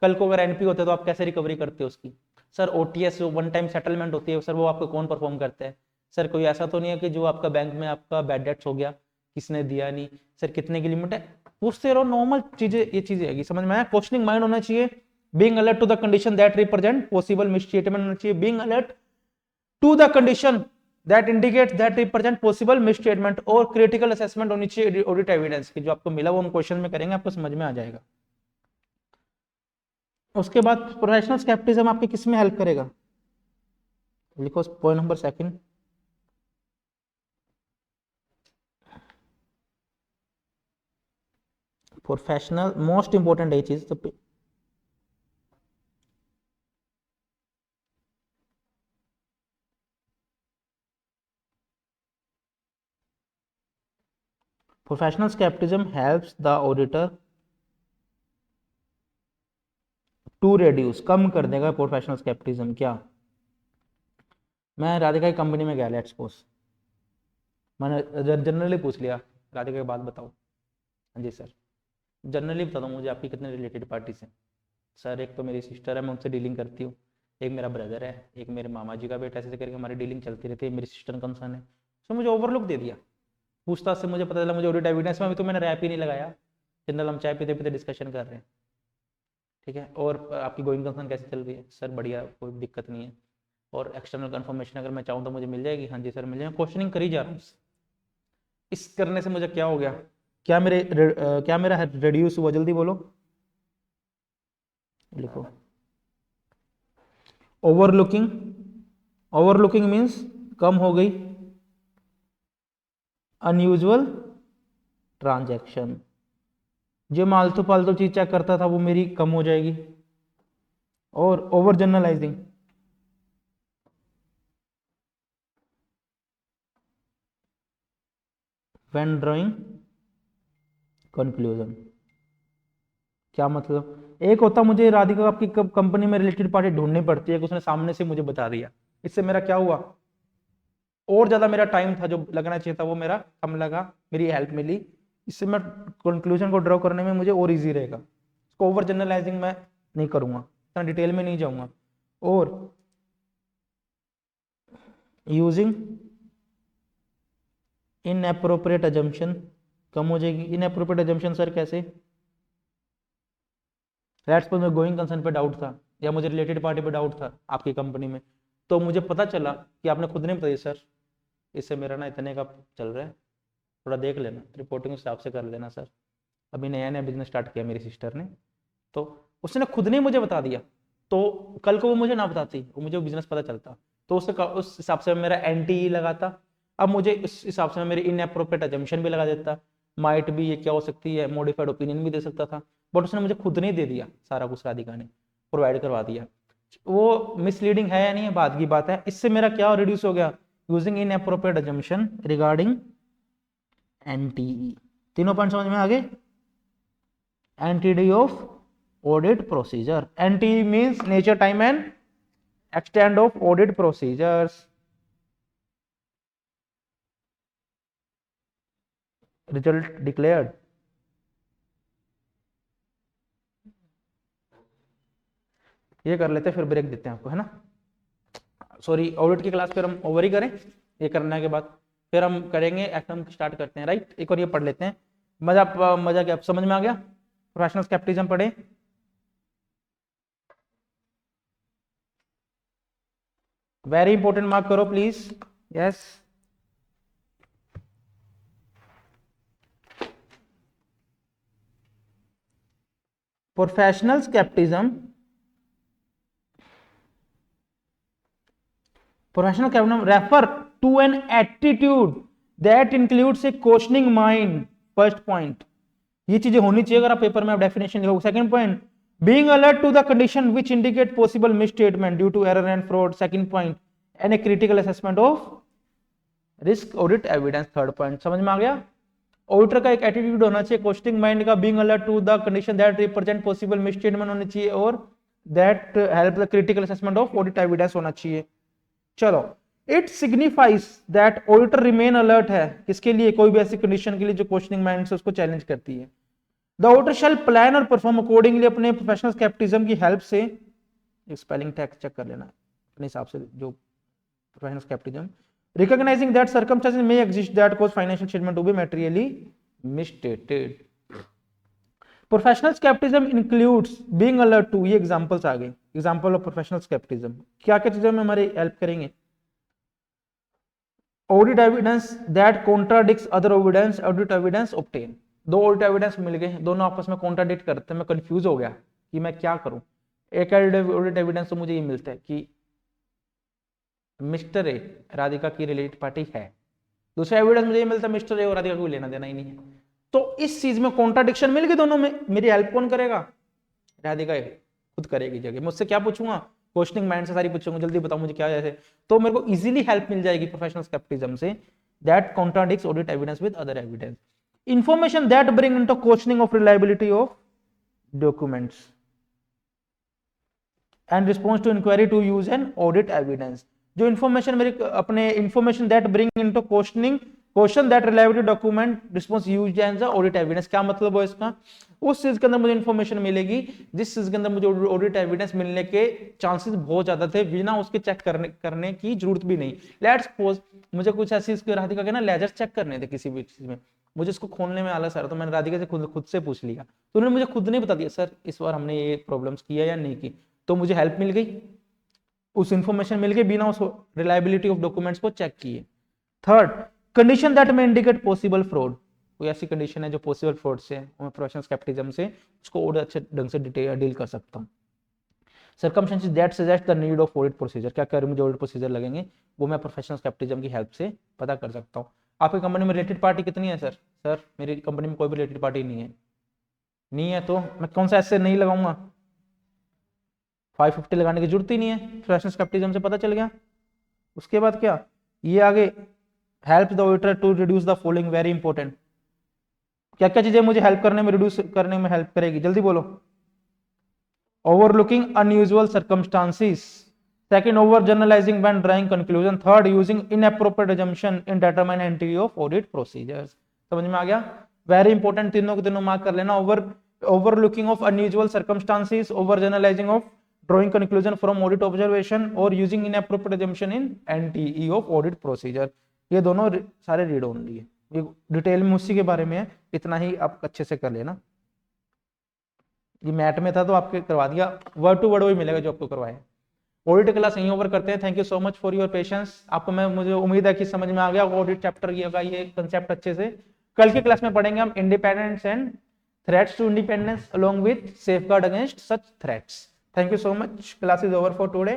कल को अगर एनपी होता है तो आप कैसे रिकवरी करते हो उसकी। Sir OTS one time settlement होती है, सर वो आपको कौन परफॉर्म करता है। सर कोई ऐसा तो नहीं है कि जो आपका बैंक में आपका बैड डेट्स हो गया, किसने दिया नहीं, सर कितने की लिमिट है, पूछते रहो नॉर्मल चीजें, ये चीजें आएगी समझ में आया। क्वेश्चनिंग माइंड होना चाहिए, being alert to the condition that represent possible misstatement होना चाहिए, being alert to the condition that indicates that represent possible misstatement, और क्रिटिकल असेसमेंट होनी चाहिए ऑडिट एविडेंस की, जो आपको मिला वो हम क्वेश्चन में करेंगे, आपको समझ में आ जाएगा। उसके बाद प्रोफेशनल स्केप्टिज्म आपके किस में हेल्प करेगा, लिखो point number second, professional most important ये चीज, तो professional scepticism helps the auditor to reduce, कम कर देगा प्रोफेशनल स्केप्टिज्म। क्या, मैं राधिका की कंपनी में गया, लेट्स सपोज मैंने जनरली पूछ लिया, राधिका की बात बताओ, हाँ जी सर, जनरली बता दो मुझे आपकी कितने रिलेटेड पार्टी से, सर एक तो मेरी सिस्टर है मैं उनसे डीलिंग करती हूँ, एक मेरा ब्रदर है, एक मेरे मामा जी का बेटा, ऐसे करके हमारी डीलिंग चलती रहती है, मेरी सिस्टर कंसर्न है। सो मुझे ओवरलुक दे दिया, पूछताछ से मुझे पता चला मुझे ऑडिट एविडेंस में भी तो मैंने रैप ही नहीं लगाया, जनरल हम चाय पीते पीते डिस्कशन कर रहे हैं, ठीक है, और आपकी गोइंग कंसर्न कैसे चल रही है, सर बढ़िया कोई दिक्कत नहीं है, और एक्सटर्नल कंफर्मेशन अगर मैं चाहूँ तो मुझे मिल जाएगी, हाँ जी सर मिल जाएगी, क्वेश्चनिंग करी जा रहा हूँ। इस करने से मुझे क्या हो गया, क्या मेरा रिड्यूस हुआ, जल्दी बोलो, लिखो, ओवरलुकिंग, ओवरलुकिंग मीन्स कम हो गई, अनयूजुअल ट्रांजैक्शन, जो मालतू फालतू चीज चेक करता था वो मेरी कम हो जाएगी, और over generalising, when drawing conclusion. क्या मतलब, एक होता मुझे राधिका आपकी कंपनी में रिलेटेड पार्टी ढूंढनी पड़ती है कि उसने सामने से मुझे बता दिया, इससे मेरा क्या हुआ, और ज्यादा मेरा टाइम था जो लगना चाहिए था वो मेरा कम लगा, मेरी हेल्प मिली, इससे मैं कंक्लूजन को ड्रॉ करने में मुझे और इजी रहेगा। इसको ओवर जनरलाइजिंग मैं नहीं करूंगा, इतना डिटेल में नहीं जाऊंगा, और यूजिंग इनएप्रोप्रिएट अजम्पशन कम हो जाएगी। इनएप्रोप्रिएट अजम्पशन सर कैसे, लेट्स सपोज मैं गोइंग कंसर्न पे डाउट था, या मुझे रिलेटेड पार्टी पे डाउट था आपकी कंपनी में, तो मुझे पता चला कि आपने खुद नहीं बताया सर इससे मेरा ना इतने का चल रहा है, थोड़ा देख लेना, रिपोर्टिंग उस हिसाब से कर लेना सर, अभी नया नया बिजनेस स्टार्ट किया मेरी सिस्टर ने, तो उसने खुद ने मुझे बता दिया, तो कल को वो मुझे ना बताती, वो मुझे बिजनेस पता चलता, तो उस हिसाब से मेरा एंटी लगाता, अब मुझे इस हिसाब से मेरी इनएप्रोप्रिएट अजम्पशन भी लगा देता, माइट भी ये क्या हो सकती है, मॉडिफाइड ओपिनियन भी दे सकता था, बट उसने मुझे खुद नहीं दे दिया, सारा कुछ राधिका ने प्रोवाइड करवा दिया। वो मिसलीडिंग है या नहीं है बात की बात है, इससे मेरा क्या रिड्यूस हो गया, using inappropriate assumption regarding NTE. तीनों पॉइंट समझ में आ गए। NTD of audit procedure, NTE means nature time and extent of audit procedures, result declared, ये कर लेते हैं फिर ब्रेक देते हैं आपको, है ना, सॉरी ऑडिट की क्लास फिर हम ओवर ही करें, ये करने के बाद फिर हम करेंगे, हम स्टार्ट करते हैं, राइट, एक और ये पढ़ लेते हैं, मजा क्या समझ में आ गया, प्रोफेशनल स्केप्टिज्म पढ़े, वेरी इंपॉर्टेंट, मार्क करो please, yes. Professional scepticism, professional scepticism refer to an attitude that includes a questioning mind, first point, ये चीजें होनी चाहिए अगर आप पेपर में आप डेफिनेशन लिखोगे। Second point, being alert to the condition which indicate possible misstatement due to error and fraud, second point, and a critical assessment of risk audit evidence, third point, समझ में आ गया। ऑडिटर का एक एटीट्यूड होना चाहिए क्वेश्चनिंग माइंड का, being alert to the condition that represent possible misstatement होनी चाहिए, और that help the critical assessment of audit evidence होना चाहिए। चलो, it signifies that auditor remain alert है, किसके लिए, कोई भी ऐसी कंडीशन के लिए जो क्वेश्चनिंग माइंड से उसको चैलेंज करती है। द ऑडिटर शैल प्लान और परफॉर्म अकॉर्डिंगली, अपने प्रोफेशनल स्केप्टिज्म की हेल्प से, स्पेलिंग टैग चेक कर लेना अपने हिसाब से, जो professional scepticism, Recognizing that circumstances may exist that cause financial statement to be materially misstated. Professional scepticism includes being alert to, ये एग्जांपल्स आ गए, एग्जांपल ऑफ प्रोफेशनल स्केप्टिज्म क्या क्या चीजों में हमारी हेल्प करेंगे। Audit evidence that contradicts other evidence, audit evidence obtain, दो ऑडिट एविडेंस मिल गए, दोनों आपस में कॉन्ट्राडिक्ट करते हैं, मैं कंफ्यूज हो गया कि मैं क्या करूं। एक ऑडिट एविडेंस तो मुझे ये मिलता है कि मिस्टर ए राधिका की रिलेटेड पार्टी है, दूसरा एविडेंस मुझे ये मिलता है मिस्टर ए और राधिका को लेना देना ही नहीं है। तो इस चीज में कॉन्ट्राडिक्शन मिल गई दोनों में, मेरी हेल्प कौन करेगा, राधिका खुद करेगी। जगह मुझसे क्या पूछूंगा, क्वेश्चनिंग माइंड से सारी पूछूंगा, जल्दी बताओ मुझे क्या है, तो मेरे को इजीली हेल्प मिल जाएगी प्रोफेशनल स्केप्टिज्म से, that contradicts audit evidence with other evidence. Information that bring into questioning of reliability of documents and response to inquiry to use an audit evidence. जो इन्फॉर्मेशन मेरे अपने information that bring into question that reliability document response used as audit evidence, क्या मतलब है इसका, उस चीज के अंदर मुझे इन्फॉर्मेशन मिलेगी जिस चीज के अंदर मुझे ऑडिट एविडेंस मिलने के चांसेस बहुत ज्यादा थे, बिना उसके चेक करने की जरूरत भी नहीं। लेट्स सपोज मुझे कुछ ऐसी राधिका के ना लेजर चेक करने थे किसी भी चीज में, मुझे इसको खोलने में आलस आ रहा, तो मैंने राधिका से खुद से पूछ लिया, तो उन्होंने मुझे खुद नहीं बता दिया सर इस बार हमने ये प्रॉब्लम्स किया या नहीं की, तो मुझे हेल्प मिल गई, उस इंफॉर्मेशन मिल गई बिना उस रिलायबिलिटी ऑफ डॉक्यूमेंट्स को चेक किए। थर्ड, कंडीशन दैट में इंडिकेट पॉसिबल फ्रॉड, कोई ऐसी कंडीशन है जो पॉसिबल फ्रॉड से मैं प्रोफेशनल स्केप्टिज्म से उसको और अच्छे ढंग से डील कर सकता हूँ। Circumstances that suggest the need of audit procedure, क्या कर मुझे ऑडिट प्रोसीजर लगेंगे, वो मैं प्रोफेशनल स्केप्टिज्म की हेल्प से पता कर सकता हूँ। आपकी कंपनी में रिलेटेड पार्टी कितनी है सर, सर मेरी कंपनी में कोई भी रिलेटेड पार्टी नहीं है, तो मैं कौन सा ऐसे नहीं लगाऊंगा, 550 लगाने की जरूरत ही नहीं है, प्रोफेशनल स्केप्टिज्म से पता चल गया। उसके बाद क्या, ये आगे help the auditor to reduce the following, very important, क्या क्या चीजें मुझे हेल्प करने में रिड्यूस करने में हेल्प करेगी, जल्दी बोलो। Overlooking unusual circumstances, second over generalising when drawing conclusion, third using inappropriate assumption in determine entity of audit procedures. समझ में आ गया, वेरी इंपॉर्टेंट, तीनों के तीनों मार्क कर लेना। Overlooking of unusual circumstances, over generalising of drawing conclusion from audit observation और using inappropriate assumption in NTE of audit procedure, ये दोनों सारे रीड ओनली है, ये डिटेल में उसी के बारे में है, इतना ही आप अच्छे से कर लेना। ये मैट में था तो आपके करवा दिया, वर्ड टू वर्ड वही मिलेगा जो आपको करवाया। ऑडिट क्लास यहीं ओवर करते हैं, thank you so much for your patience. आपको मुझे उम्मीद है कि समझ में आ गया ऑडिट चैप्टर ये कंसेप्ट अच्छे से। कल की क्लास में पढ़ेंगे हम independence and threats to independence along with safeguard against such threats. Thank you so much. Class is over for today.